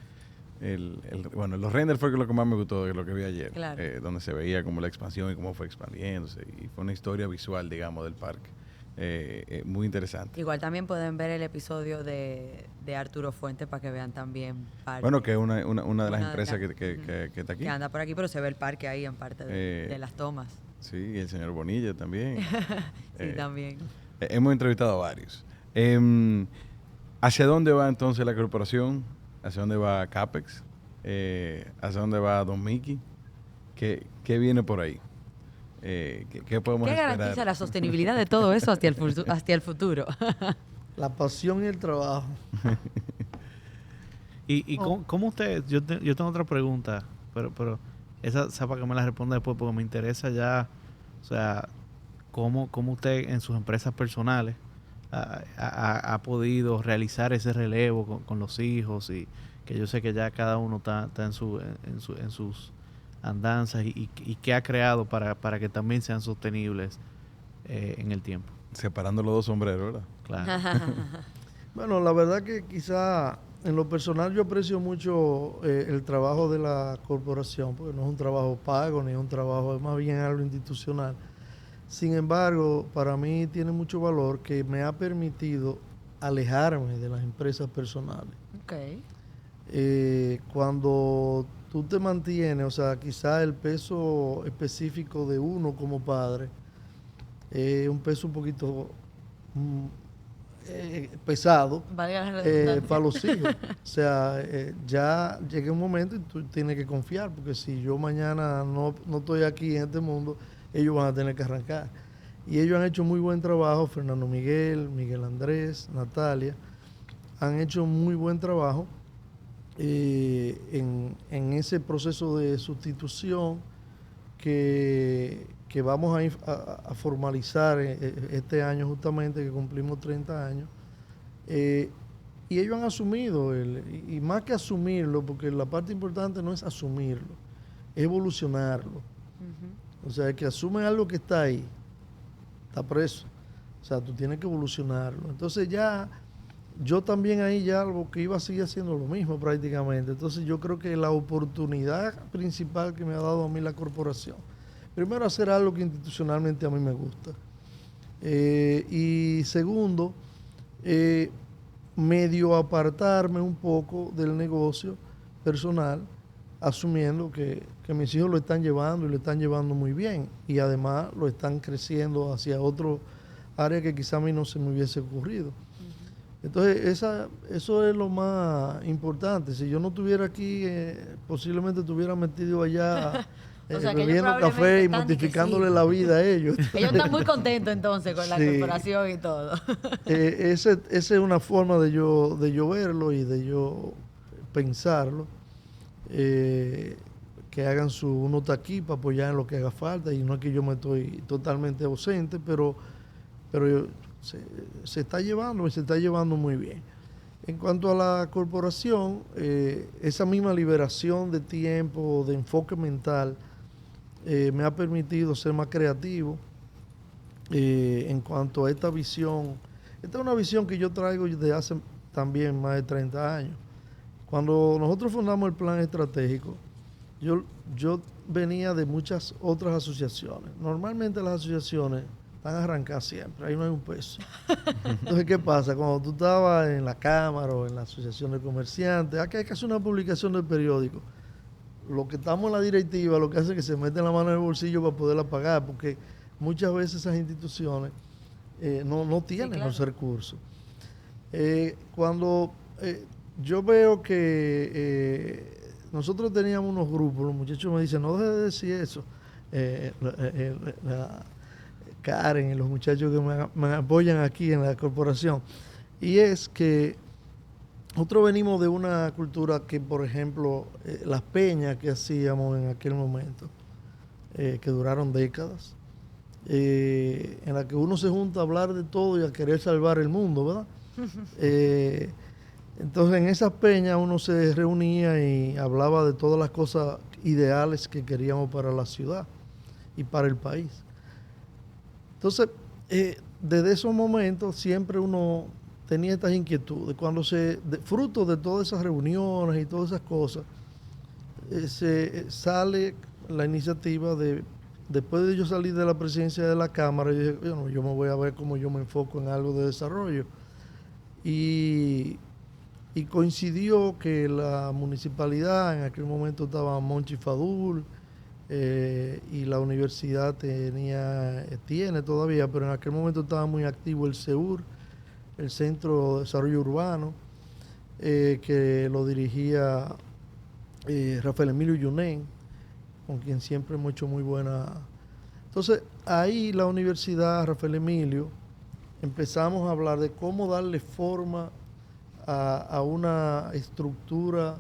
bueno, los renders fue lo que más me gustó de lo que vi ayer, claro. Donde se veía como la expansión y cómo fue expandiéndose, y fue una historia visual, digamos, del parque. Muy interesante. Igual también pueden ver el episodio de Arturo Fuentes para que vean también parque. Bueno, que es una de las empresas que está aquí. Que anda por aquí, pero se ve el parque ahí en parte de las tomas. Sí, y el señor Bonilla también. Sí, también. Hemos entrevistado a varios. ¿Hacia dónde va entonces la corporación? ¿Hacia dónde va Capex? ¿Hacia dónde va Don Mickey? ¿Qué viene por ahí? ¿Qué podemos esperar? ¿Qué garantiza la sostenibilidad de todo eso hacia el futuro? La pasión y el trabajo. ¿Y cómo usted? Yo tengo otra pregunta, pero esa para que me la responda después, porque me interesa ya, o sea, cómo usted en sus empresas personales ha podido realizar ese relevo con los hijos, y que yo sé que ya cada uno está en sus andanzas, y qué ha creado para que también sean sostenibles en el tiempo. Separando los dos sombreros, ¿verdad? Claro. Bueno, la verdad que quizá en lo personal yo aprecio mucho el trabajo de la corporación, porque no es un trabajo pago, ni es un trabajo, es más bien algo institucional. Sin embargo, para mí tiene mucho valor que me ha permitido alejarme de las empresas personales. Okay. Cuando tú te mantienes, o sea, quizá el peso específico de uno como padre es un peso un poquito pesado para los hijos. O sea, ya llega un momento y tú tienes que confiar, porque si yo mañana no estoy aquí en este mundo, ellos van a tener que arrancar. Y ellos han hecho muy buen trabajo, Fernando Miguel, Miguel Andrés, Natalia, han hecho muy buen trabajo en ese proceso de sustitución que vamos a formalizar este año justamente, que cumplimos 30 años. Y ellos han asumido, y más que asumirlo, porque la parte importante no es asumirlo, es evolucionarlo. O sea, que asumen algo que está ahí, está preso. O sea, tú tienes que evolucionarlo. Entonces ya, yo también ahí ya algo que iba a seguir haciendo lo mismo prácticamente. Entonces yo creo que la oportunidad principal que me ha dado a mí la corporación, primero hacer algo que institucionalmente a mí me gusta. Y segundo, medio apartarme un poco del negocio personal, asumiendo que mis hijos lo están llevando y lo están llevando muy bien. Y además lo están creciendo hacia otro área que quizá a mí no se me hubiese ocurrido. Entonces, eso es lo más importante. Si yo no estuviera aquí, posiblemente estuviera metido allá O sea, que ellos bebiendo probablemente café y están de que mortificándole sí. la vida a ellos. Ellos están muy contentos entonces con la Sí. corporación y todo. Esa es una forma de yo verlo y de yo pensarlo. Que hagan su nota aquí para apoyar en lo que haga falta. Y no es que yo me estoy totalmente ausente, pero se está llevando y se está llevando muy bien. En cuanto a la corporación, esa misma liberación de tiempo, de enfoque mental, me ha permitido ser más creativo en cuanto a esta visión. Esta es una visión que yo traigo desde hace también más de 30 años. Cuando nosotros fundamos el plan estratégico, yo venía de muchas otras asociaciones. Normalmente las asociaciones están arrancadas siempre, ahí no hay un peso. Entonces, ¿qué pasa? Cuando tú estabas en la Cámara o en la Asociación de Comerciantes, aquí hay que hacer una publicación del periódico. Los que estamos en la directiva lo que hacen es que se meten la mano en el bolsillo para poderla pagar, porque muchas veces esas instituciones no tienen Sí, claro. los recursos. Cuando yo veo que nosotros teníamos unos grupos, los muchachos me dicen, no dejes de decir eso. Karen y los muchachos que me apoyan aquí en la corporación. Y es que nosotros venimos de una cultura que, por ejemplo, las peñas que hacíamos en aquel momento, que duraron décadas, en la que uno se junta a hablar de todo y a querer salvar el mundo, ¿verdad? Entonces en esas peñas uno se reunía y hablaba de todas las cosas ideales que queríamos para la ciudad y para el país. Entonces, desde esos momentos siempre uno tenía estas inquietudes. Cuando fruto de todas esas reuniones y todas esas cosas, se sale la iniciativa de, después de yo salir de la presidencia de la Cámara, yo dije, bueno, yo me voy a ver cómo yo me enfoco en algo de desarrollo. Y coincidió que la municipalidad, en aquel momento estaba Monchi Fadul, y la universidad tiene todavía, pero en aquel momento estaba muy activo el CEUR, el Centro de Desarrollo Urbano, que lo dirigía Rafael Emilio Yunen, con quien siempre hemos hecho muy buena. Entonces, ahí la universidad, Rafael Emilio, empezamos a hablar de cómo darle forma a una estructura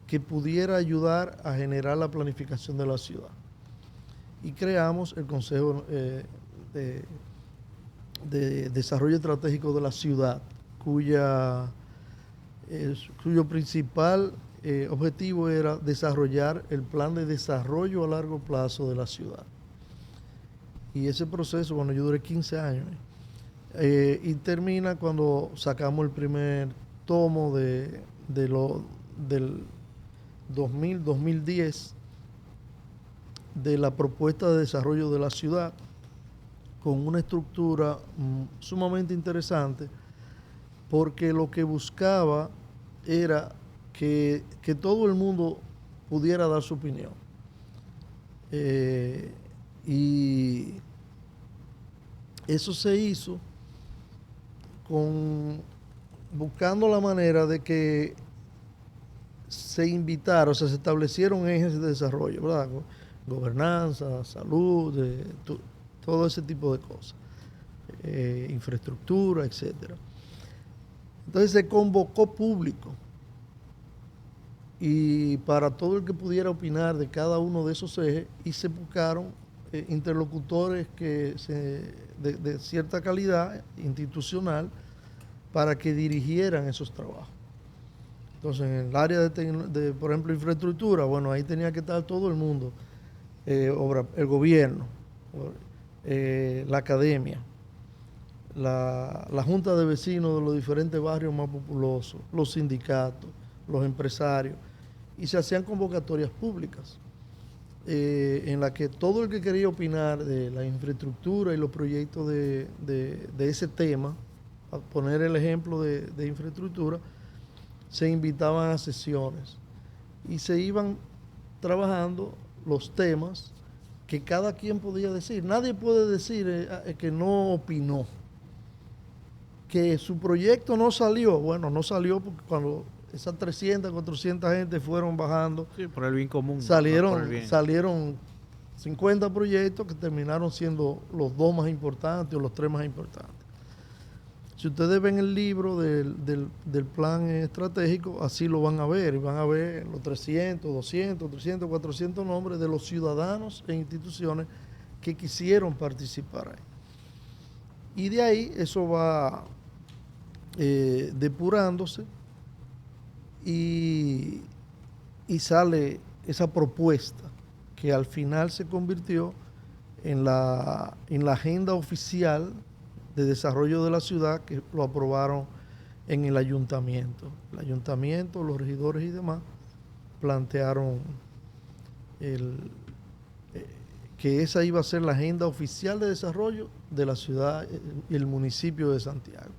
que pudiera ayudar a generar la planificación de la ciudad. Y creamos el Consejo de Desarrollo Estratégico de la Ciudad, cuyo principal objetivo era desarrollar el plan de desarrollo a largo plazo de la ciudad. Y ese proceso, bueno, yo duré 15 años. Y termina cuando sacamos el primer tomo del 2010 de la propuesta de desarrollo de la ciudad, con una estructura sumamente interesante, porque lo que buscaba era que todo el mundo pudiera dar su opinión. Y eso se hizo buscando la manera de que se invitaron, o sea, se establecieron ejes de desarrollo, ¿verdad? Gobernanza, salud, todo ese tipo de cosas, infraestructura, etcétera. Entonces se convocó público y para todo el que pudiera opinar de cada uno de esos ejes, y se buscaron interlocutores de cierta calidad institucional para que dirigieran esos trabajos. Entonces, en el área de por ejemplo, infraestructura, bueno, ahí tenía que estar todo el mundo, el gobierno, la academia, la junta de vecinos de los diferentes barrios más populosos, los sindicatos, los empresarios, y se hacían convocatorias públicas en la que todo el que quería opinar de la infraestructura y los proyectos de ese tema, a poner el ejemplo de infraestructura, se invitaban a sesiones y se iban trabajando los temas que cada quien podía decir. Nadie puede decir que no opinó. Que su proyecto no salió. Bueno, no salió porque cuando esas 300, 400 gente fueron bajando, Sí, por el bien común. salieron, no por el bien. salieron 50 proyectos que terminaron siendo los 2 más importantes o los 3 más importantes. Si ustedes ven el libro del plan estratégico, así lo van a ver. Y van a ver los 300, 200, 300, 400 nombres de los ciudadanos e instituciones que quisieron participar ahí. Y de ahí eso va depurándose y sale esa propuesta que al final se convirtió en la agenda oficial de desarrollo de la ciudad, que lo aprobaron en el ayuntamiento. El ayuntamiento, los regidores y demás plantearon que esa iba a ser la agenda oficial de desarrollo de la ciudad y el municipio de Santiago.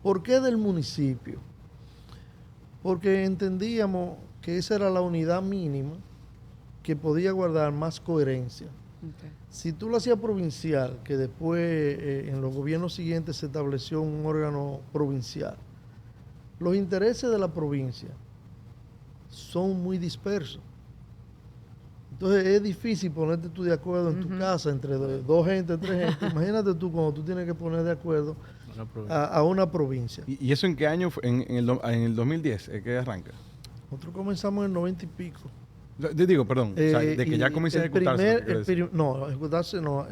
¿Por qué del municipio? Porque entendíamos que esa era la unidad mínima que podía guardar más coherencia. Okay. Si tú lo hacías provincial, que después en los gobiernos siguientes se estableció un órgano provincial, los intereses de la provincia son muy dispersos. Entonces es difícil ponerte tú de acuerdo en tu casa entre 2 gente, 3 gente. Imagínate tú cuando tú tienes que poner de acuerdo a una provincia. ¿Y eso en qué año fue? En el 2010, ¿qué arranca? Nosotros comenzamos en el 90 y pico. Digo, perdón, o sea, de que ya comienza a ejecutarse. No, ejecutarse no.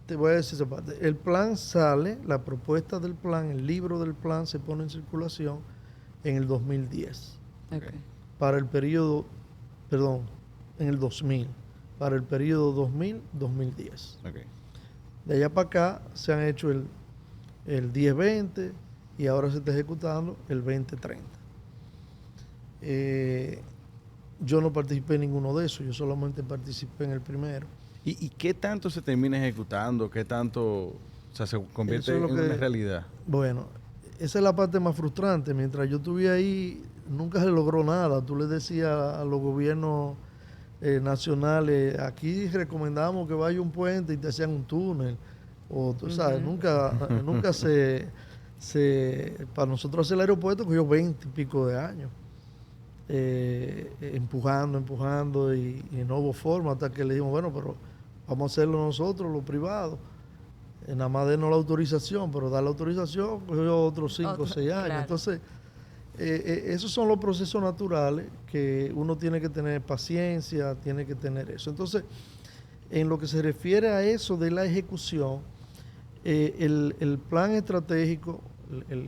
Te voy a decir esa parte. El plan sale, la propuesta del plan, el libro del plan se pone en circulación en el 2010. Okay. Para el periodo, perdón, en el 2000. Para el periodo 2000-2010. Okay. De allá para acá se han hecho el 10-20 y ahora se está ejecutando el 20-30. Yo no participé en ninguno de esos, yo solamente participé en el primero. ¿Y qué tanto se termina ejecutando? ¿Qué tanto se convierte Eso es en lo que- una realidad? Bueno, esa es la parte más frustrante. Mientras yo estuve ahí, nunca se logró nada. Tú le decías a los gobiernos nacionales, aquí recomendamos que vaya un puente y te hacían un túnel. O tú sabes, nunca para nosotros hacer el aeropuerto cogió 20 y pico de años. Empujando y no hubo forma hasta que le dijimos, bueno, pero vamos a hacerlo nosotros, los privados. Nada más denos la autorización, pero dar la autorización cogió otros 5 o 6 años. Claro. Entonces, esos son los procesos naturales que uno tiene que tener paciencia, tiene que tener eso. Entonces, en lo que se refiere a eso de la ejecución, el plan estratégico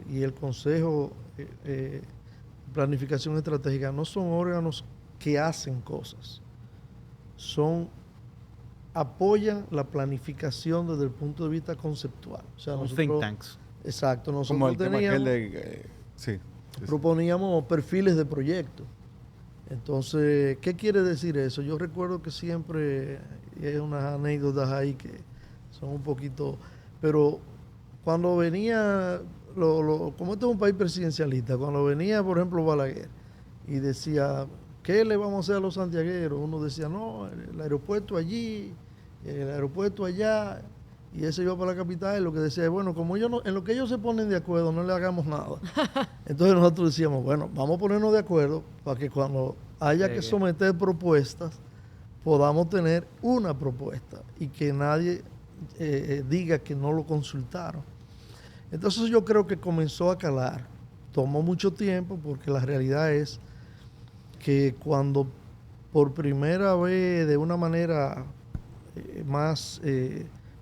y el Consejo Planificación Estratégica no son órganos que hacen cosas, apoyan la planificación desde el punto de vista conceptual. O sea, Son think tanks. Exacto, Como nosotros el tema aquel teníamos, de... sí. proponíamos perfiles de proyectos. Entonces, ¿qué quiere decir eso? Yo recuerdo que siempre hay unas anécdotas ahí que son un poquito... Pero cuando venía, como este es un país presidencialista, cuando venía, por ejemplo, Balaguer y decía, ¿qué le vamos a hacer a los santiagueros? Uno decía, no, el aeropuerto allí, el aeropuerto allá, y ese iba para la capital, y lo que decía es, bueno, como ellos no, en lo que ellos se ponen de acuerdo, no le hagamos nada. Entonces nosotros decíamos, bueno, vamos a ponernos de acuerdo para que cuando haya que someter propuestas, podamos tener una propuesta y que nadie diga que no lo consultaron. Entonces yo creo que comenzó a calar. Tomó mucho tiempo porque la realidad es que cuando por primera vez de una manera más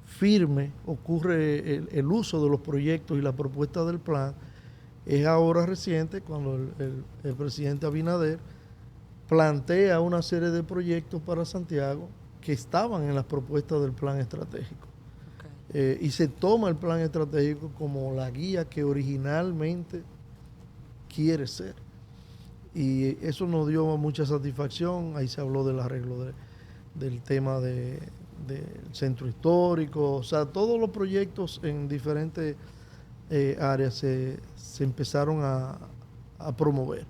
firme ocurre el uso de los proyectos y la propuesta del plan, es ahora reciente cuando el presidente Abinader plantea una serie de proyectos para Santiago que estaban en las propuestas del plan estratégico. y se toma el plan estratégico como la guía que originalmente quiere ser. Y eso nos dio mucha satisfacción. Ahí se habló del arreglo del tema del centro histórico, o sea, todos los proyectos en diferentes áreas se empezaron a promover.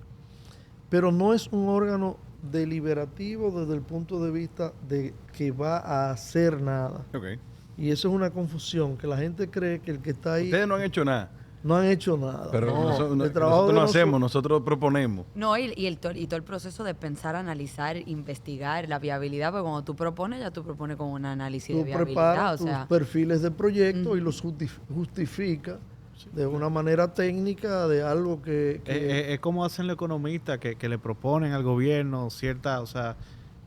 Pero no es un órgano deliberativo desde el punto de vista de que va a hacer nada. Okay. Y eso es una confusión, que la gente cree que el que está ahí... Ustedes no han hecho nada. No han hecho nada. Pero no, nosotros no hacemos, nosotros proponemos. No, y todo el proceso de pensar, analizar, investigar la viabilidad, porque cuando tú propones, ya tú propones con un análisis de Tú viabilidad. preparas O sea, tus perfiles de proyecto y los justifica de una manera técnica de algo que Es como hacen los economistas que le proponen al gobierno cierta, o sea,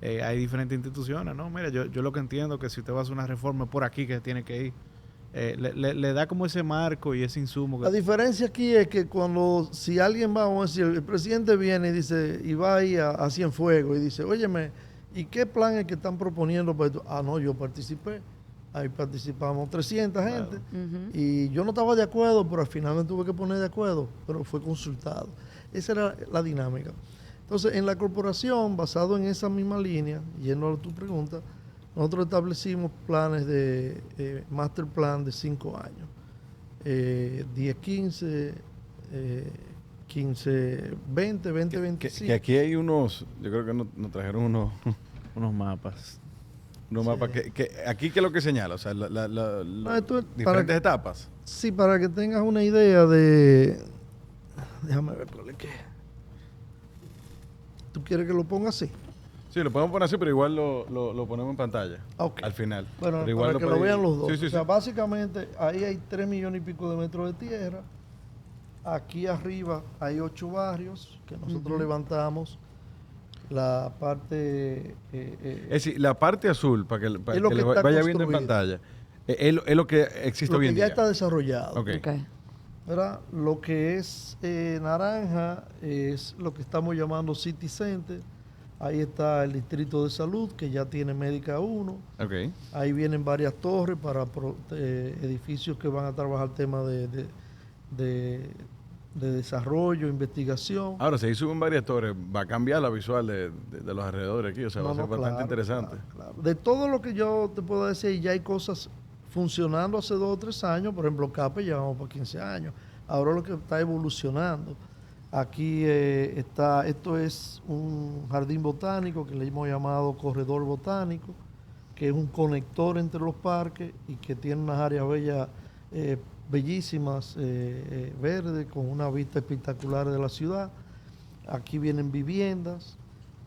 hay diferentes instituciones, ¿no? Mira, yo lo que entiendo que si usted va a hacer una reforma es por aquí que tiene que ir. Le da como ese marco y ese insumo. La diferencia aquí es que si alguien va, vamos a decir, el presidente viene y dice, y va ahí a Cienfuegos y dice, óyeme, ¿y qué plan es que están proponiendo para esto? Ah, no, yo participé. Ahí participamos 300 gente. Y yo no estaba de acuerdo, pero al final me tuve que poner de acuerdo, pero fue consultado. Esa era la dinámica. Entonces, en la corporación, basado en esa misma línea, yendo a tu pregunta, nosotros establecimos planes de master plan de 5 años. 10, 15, 15, 20, 25. Que aquí hay unos, yo creo que nos trajeron unos mapas. unos mapas. Que aquí, ¿qué es lo que señala? O sea, esto es diferentes etapas. Sí, para que tengas una idea de... Déjame ver por qué. ¿Tú quieres que lo ponga así? Sí, lo podemos poner así, pero igual lo ponemos en pantalla. Okay. Al final. Bueno, pero igual para que lo vean los dos. Sí, o sea, básicamente ahí hay 3 millones y pico de metros de tierra. Aquí arriba hay 8 barrios que nosotros levantamos. La parte... es decir, la parte azul, para que le vaya viendo en pantalla, es lo que existe hoy en día. Ya está desarrollado. Okay. ¿Verdad? Lo que es naranja es lo que estamos llamando City Center. Ahí está el distrito de salud, que ya tiene Médica 1. Okay. Ahí vienen varias torres para edificios que van a trabajar temas de desarrollo, investigación. Ahora, si ahí suben varias torres, va a cambiar la visual de los alrededores aquí. O sea, va a ser bastante interesante. Claro. De todo lo que yo te puedo decir, ya hay cosas funcionando hace 2 o 3 años. Por ejemplo, CAPE llevamos por 15 años. Ahora lo que está evolucionando. Aquí esto es un jardín botánico que le hemos llamado corredor botánico, que es un conector entre los parques y que tiene unas áreas bellísimas, verdes, con una vista espectacular de la ciudad. Aquí vienen viviendas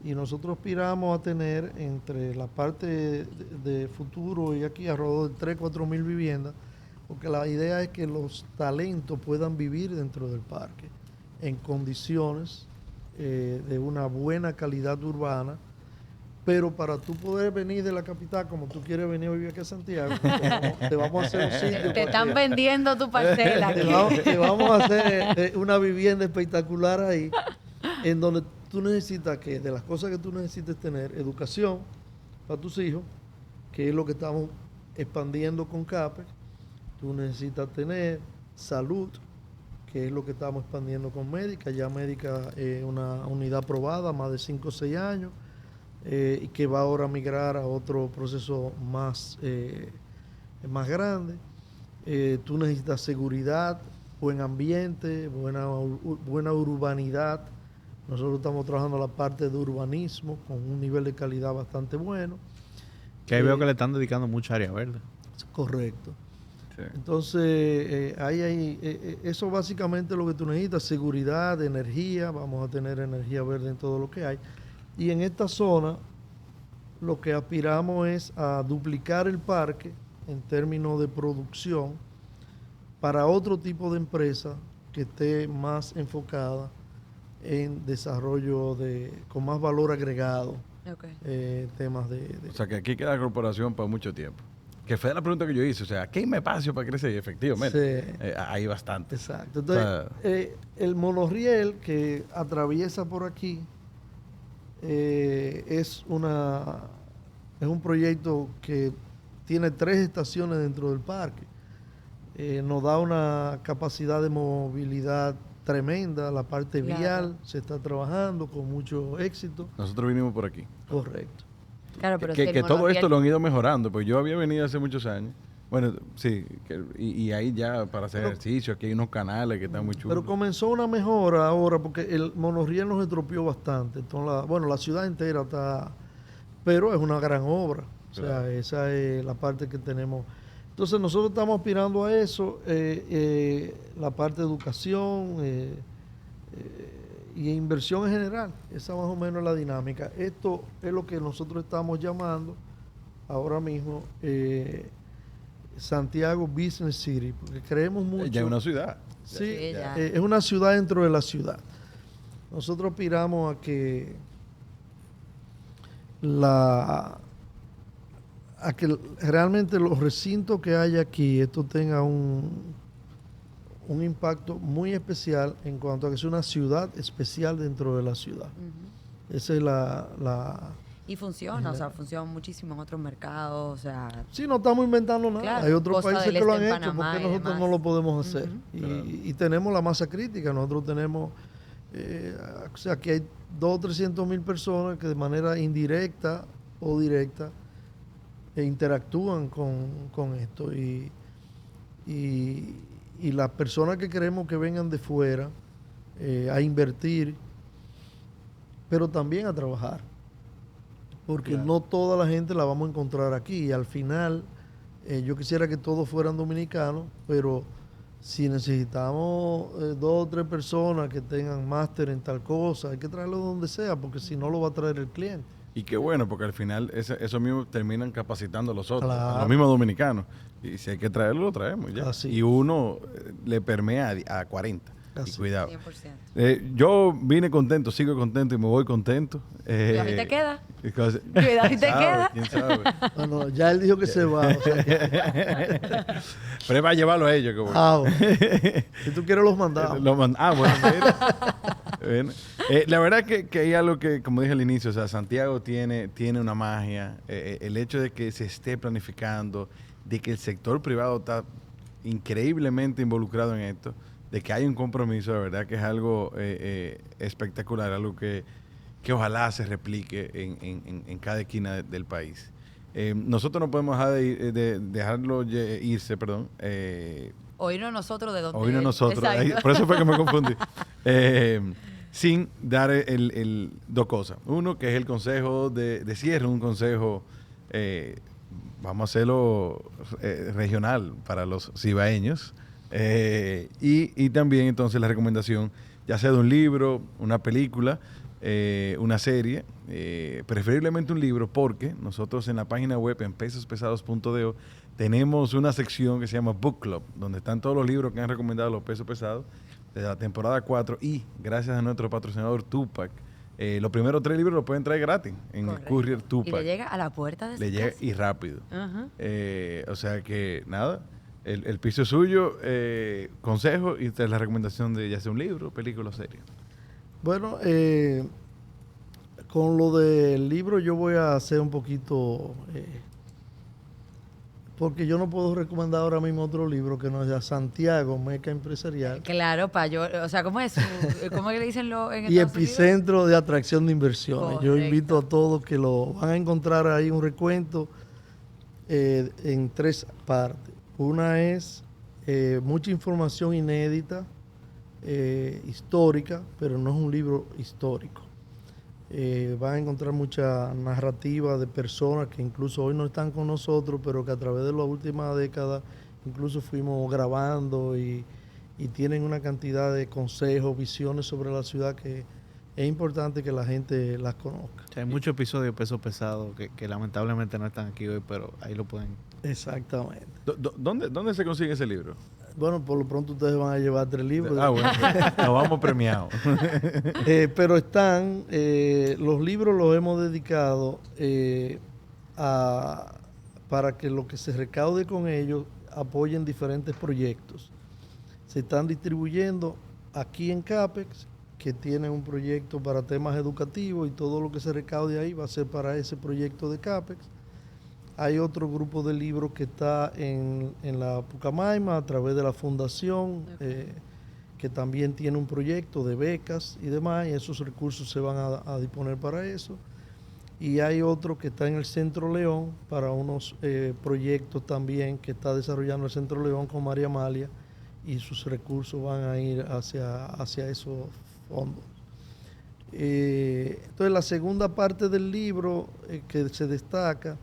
y nosotros aspiramos a tener entre la parte de futuro y aquí alrededor de 3 o 4 mil viviendas, porque la idea es que los talentos puedan vivir dentro del parque en condiciones de una buena calidad urbana, pero para tú poder venir de la capital como tú quieres venir a vivir aquí a Santiago, te vamos a hacer un sitio. Te están vendiendo tu parcela aquí. Te vamos a hacer una vivienda espectacular ahí, en donde tú necesitas que, de las cosas que tú necesites tener, educación para tus hijos, que es lo que estamos expandiendo con CAPE. Tú necesitas tener salud, que es lo que estamos expandiendo con Médica. Ya Médica es una unidad aprobada, más de 5 o 6 años, y que va ahora a migrar a otro proceso más grande. Tú necesitas seguridad, buen ambiente, buena urbanidad. Nosotros estamos trabajando la parte de urbanismo con un nivel de calidad bastante bueno. Que ahí veo que le están dedicando mucha área verde. Correcto. Sí. Entonces, eso básicamente es lo que tú necesitas, seguridad, energía, vamos a tener energía verde en todo lo que hay. Y en esta zona, lo que aspiramos es a duplicar el parque en términos de producción para otro tipo de empresa que esté más enfocada en desarrollo con más valor agregado, temas de... O sea, que aquí queda corporación para mucho tiempo. Que fue la pregunta que yo hice, o sea, ¿qué hay espacio para crecer? Y efectivamente, sí. Hay bastante. Exacto. Entonces, el monorriel que atraviesa por aquí es un proyecto que tiene 3 estaciones dentro del parque. Nos da una capacidad de movilidad tremenda. La parte Claro. vial se está trabajando con mucho éxito. Nosotros vinimos por aquí. Correcto. Claro, pero Que, si el que todo monorriel- esto lo han ido mejorando, pues yo había venido hace muchos años. Bueno, sí, y ahí ya para hacer ejercicio, aquí hay unos canales que están muy chulos. Pero comenzó una mejora ahora porque el monorriel nos estropeó bastante. Entonces, la ciudad entera está... Pero es una gran obra. O sea, Claro. esa es la parte que tenemos. Entonces nosotros estamos aspirando a eso, la parte de educación y inversión en general. Esa más o menos es la dinámica. Esto es lo que nosotros estamos llamando ahora mismo Santiago Business City, porque creemos mucho. Ya es una ciudad. Sí, Sí, ya. es una ciudad dentro de la ciudad. Nosotros aspiramos a que realmente los recintos que hay aquí, esto tenga un impacto muy especial en cuanto a que es una ciudad especial dentro de la ciudad. Ujú. Esa es la... Y funciona, o sea, funciona muchísimo en otros mercados, o sea... Sí, no estamos inventando nada. Claro, Hay otros Costa países del que lo han Este en hecho, Panamá porque y nosotros demás. no lo podemos hacer. Ujú. Y tenemos la masa crítica. Nosotros tenemos, o sea, que hay 200 o 300 mil personas que de manera indirecta o directa interactúan con esto. Y las personas que queremos que vengan de fuera a invertir, pero también a trabajar. Porque Claro. no toda la gente la vamos a encontrar aquí. Y al final, yo quisiera que todos fueran dominicanos, pero si necesitamos 2 o 3 personas que tengan máster en tal cosa, hay que traerlo de donde sea, porque si no lo va a traer el cliente. Y qué bueno, porque al final eso mismo terminan capacitando a los otros, Claro. a los mismos dominicanos. Y si hay que traerlo, lo traemos ya. Así. Y uno le permea a 40. Así. Y cuidado. 100%. Yo vine contento, sigo contento y me voy contento. Cuidado y te queda. Because- Cuidado y te ¿Sabe? queda. ¿Quién sabe? Bueno, ya él dijo que se va. O sea, que- Pero es para llevarlo a ellos. Que bueno. bueno. Si tú quieres los mandamos. Bueno, mira. Bueno, la verdad que hay algo que, como dije al inicio, o sea, Santiago tiene una magia. El hecho de que se esté planificando, de que el sector privado está increíblemente involucrado en esto, de que hay un compromiso, la verdad que es algo espectacular, algo que ojalá se replique en cada esquina del país. Nosotros no podemos dejarlo irse, perdón. Oírnos nosotros de donde... Oírnos nosotros. Exacto. Por eso fue que me confundí. Sin dar dos cosas. Uno, que es el consejo de cierre, un consejo, vamos a hacerlo regional para los cibaeños. Y también entonces la recomendación, ya sea de un libro, una película, una serie, preferiblemente un libro, porque nosotros en la página web en pesospesados.do tenemos una sección que se llama Book Club, donde están todos los libros que han recomendado los pesos pesados de la temporada 4 y gracias a nuestro patrocinador Tupac, los primeros 3 libros los pueden traer gratis en el Correcto. courier Y Tupac. le llega a la puerta de su Le llega casa. y rápido. Ajá. O sea que nada, el piso es suyo, consejo y esta es la recomendación de ya sea un libro, película o serie. Bueno, con lo del libro yo voy a hacer un poquito, porque yo no puedo recomendar ahora mismo otro libro que no sea Santiago, Meca Empresarial Claro, para yo... O sea, ¿cómo es? ¿Cómo es que le dicen en y Estados Unidos? Epicentro de Atracción de Inversiones. Yo Correcto. invito a todos que lo van a encontrar ahí un recuento en 3 partes. Una es mucha información inédita, histórica, pero no es un libro histórico. Van a encontrar mucha narrativa de personas que incluso hoy no están con nosotros, pero que a través de la última década incluso fuimos grabando y tienen una cantidad de consejos, visiones sobre la ciudad que es importante que la gente las conozca. O sea, hay muchos episodios de peso pesado que lamentablemente no están aquí hoy, pero ahí lo pueden. Exactamente. ¿Dónde se consigue ese libro? Bueno, por lo pronto ustedes van a llevar 3 libros. Bueno, nos vamos premiados. Pero están, los libros los hemos dedicado para que lo que se recaude con ellos apoyen diferentes proyectos. Se están distribuyendo aquí en CAPEX, que tiene un proyecto para temas educativos y todo lo que se recaude ahí va a ser para ese proyecto de CAPEX. Hay otro grupo de libros que está en la Pucamaima a través de la fundación, que también tiene un proyecto de becas y demás, y esos recursos se van a disponer para eso. Y hay otro que está en el Centro León para unos proyectos también que está desarrollando el Centro León con María Amalia, y sus recursos van a ir hacia esos fondos. Entonces la segunda parte del libro que se destaca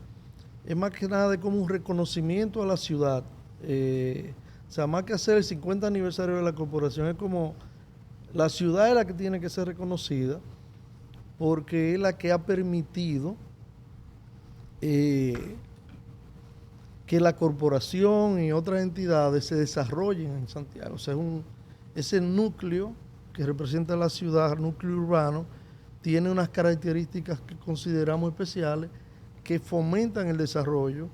es más que nada de como un reconocimiento a la ciudad. O sea, más que hacer el 50 aniversario de la corporación, es como la ciudad es la que tiene que ser reconocida, porque es la que ha permitido que la corporación y otras entidades se desarrollen en Santiago. O sea, ese núcleo que representa la ciudad, núcleo urbano, tiene unas características que consideramos especiales que fomentan el desarrollo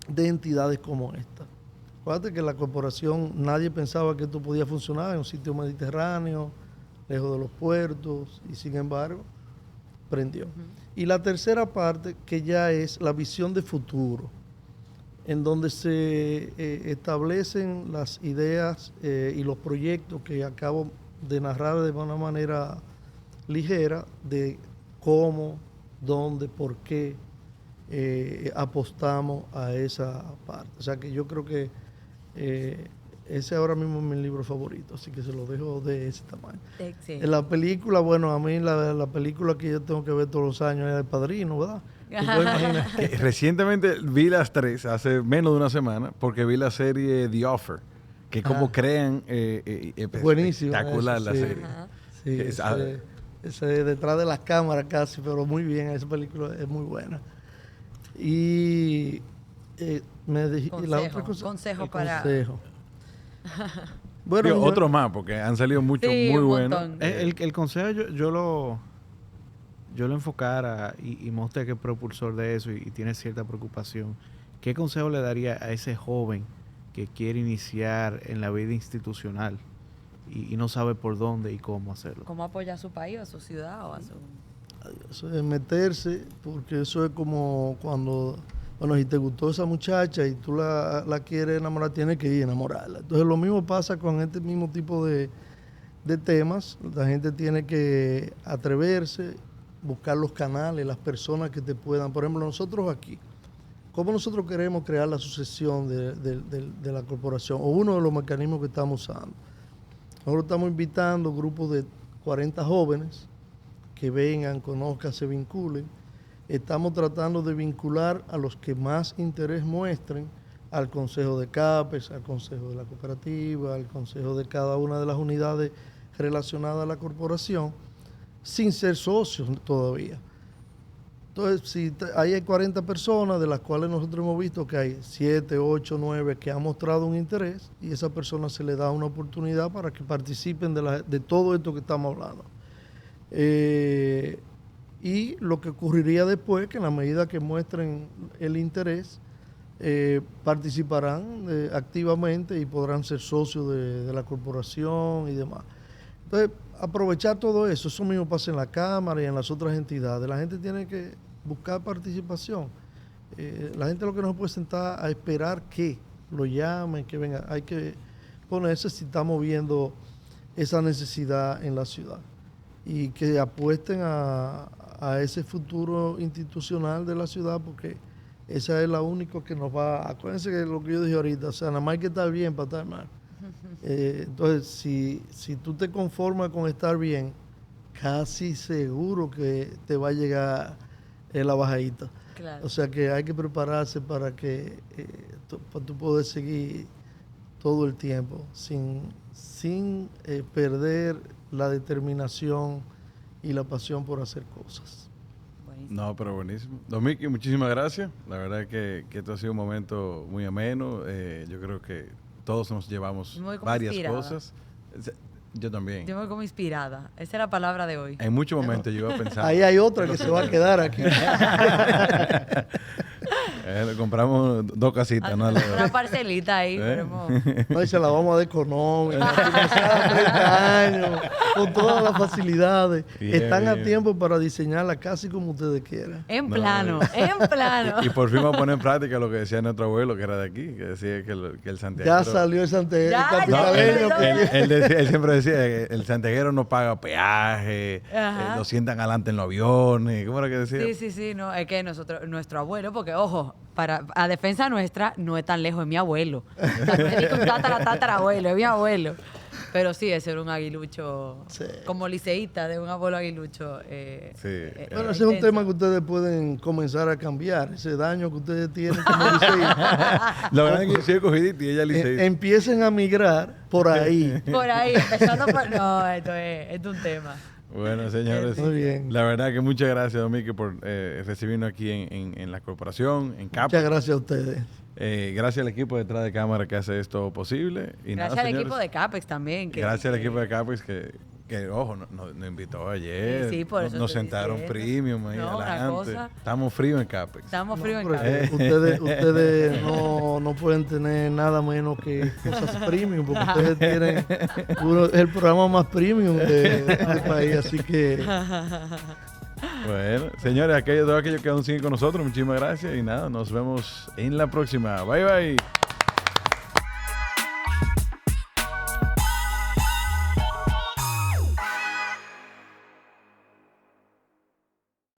de entidades como esta. Acuérdate que la corporación, nadie pensaba que esto podía funcionar en un sitio mediterráneo, lejos de los puertos, y sin embargo, prendió. Y la tercera parte, que ya es la visión de futuro, en donde se establecen las ideas y los proyectos que acabo de narrar de una manera ligera, de cómo, dónde, por qué apostamos a esa parte. O sea que yo creo que ese ahora mismo es mi libro favorito, así que se lo dejo de ese tamaño. Sí. En la película, bueno, a mí la película que yo tengo que ver todos los años es El Padrino, ¿verdad? Recientemente vi las 3, hace menos de una semana, porque vi la serie The Offer, que como crean buenísimo, espectacular eso, la sí. serie. Sí, ese detrás de las cámaras casi, pero muy bien, esa película es muy buena. Y la otra cosa, consejo para... consejo. Bueno, Digo, otro más, porque han salido muchos muy buenos. El consejo yo lo enfocara y mostré que es propulsor de eso y tiene cierta preocupación. ¿Qué consejo le daría a ese joven que quiere iniciar en la vida institucional y no sabe por dónde y cómo hacerlo? ¿Cómo apoyar a su país o a su ciudad o a su...? Eso es meterse, porque eso es como cuando, bueno, si te gustó esa muchacha y tú la quieres enamorar, tienes que ir a enamorarla. Entonces lo mismo pasa con este mismo tipo de temas. La gente tiene que atreverse, buscar los canales, las personas que te puedan. Por ejemplo, nosotros aquí, ¿cómo nosotros queremos crear la sucesión de la corporación? O uno de los mecanismos que estamos usando. Nosotros estamos invitando grupos de 40 jóvenes que vengan, conozcan, se vinculen. Estamos tratando de vincular a los que más interés muestren al Consejo de CAPES, al Consejo de la Cooperativa, al Consejo de cada una de las unidades relacionadas a la corporación, sin ser socios todavía. Entonces, si hay 40 personas, de las cuales nosotros hemos visto que hay 7, 8, 9 que han mostrado un interés, y a esa persona se le da una oportunidad para que participen de todo esto que estamos hablando. Y lo que ocurriría después, que en la medida que muestren el interés, participarán activamente y podrán ser socios de la corporación y demás. Entonces, aprovechar todo eso. Eso mismo pasa en la Cámara y en las otras entidades. La gente tiene que buscar participación. La gente lo que no se puede sentar a esperar que lo llamen, que venga. Hay que ponerse si estamos viendo esa necesidad en la ciudad. Y que apuesten a ese futuro institucional de la ciudad, porque esa es la única que nos va. Acuérdense que lo que yo dije ahorita, o sea, nada más hay que estar bien para estar mal. Entonces, si tú te conformas con estar bien, casi seguro que te va a llegar la bajadita. Claro. O sea que hay que prepararse para que para tú poder seguir todo el tiempo sin perder la determinación y la pasión por hacer cosas. Buenísimo. No, pero buenísimo. Don Mickey, muchísimas gracias. La verdad es que esto ha sido un momento muy ameno. Yo creo que todos nos llevamos varias cosas. Yo también. Yo me voy como inspirada. Esa es la palabra de hoy. En muchos momentos yo iba a pensar. Ahí hay otra que se va a quedar aquí. Compramos 2 casitas, ¿no? Una parcelita ahí. No, y se la vamos a dar económica, financiada a 30 años, con todas las facilidades. Están a tiempo para diseñarla casi como ustedes quieran. En plano. Y por fin vamos a poner en práctica lo que decía nuestro abuelo, que era de aquí, que decía que el santiaguero... Ya salió el santiaguero, Ya, capitaleño. Él siempre decía que el santiaguero no paga peaje, lo sientan adelante en los aviones. ¿Cómo era que decía? Sí, no, es que nuestro abuelo, porque ojo, a defensa nuestra, no es tan lejos, es mi abuelo. O sea, no es un tatarabuelo, es mi abuelo. Pero sí, ese era un aguilucho, como liceísta de un abuelo aguilucho. Bueno, ese es un tema que ustedes pueden comenzar a cambiar, ese daño que ustedes tienen como liceísta. La verdad es que yo soy cogidita y ella liceísta. Empiecen a migrar por ahí. Por ahí, empezando por... No, esto es un tema. Bueno, señores, muy bien. La verdad que muchas gracias, Domique, por recibirnos aquí en la corporación, en CAPEX. Muchas gracias a ustedes. Gracias al equipo detrás de cámara que hace esto posible. Y gracias al equipo de CAPEX también. Gracias al equipo de CAPEX que ojo, nos invitó ayer. Sí, por eso nos sentaron premium ahí adelante. Estamos fríos en CAPEX. Estamos fríos en CAPEX. Ustedes no pueden tener nada menos que cosas premium, porque ustedes tienen el programa más premium del país, así que... Bueno, señores, todos aquellos que aún siguen con nosotros, muchísimas gracias y nada, nos vemos en la próxima. Bye, bye.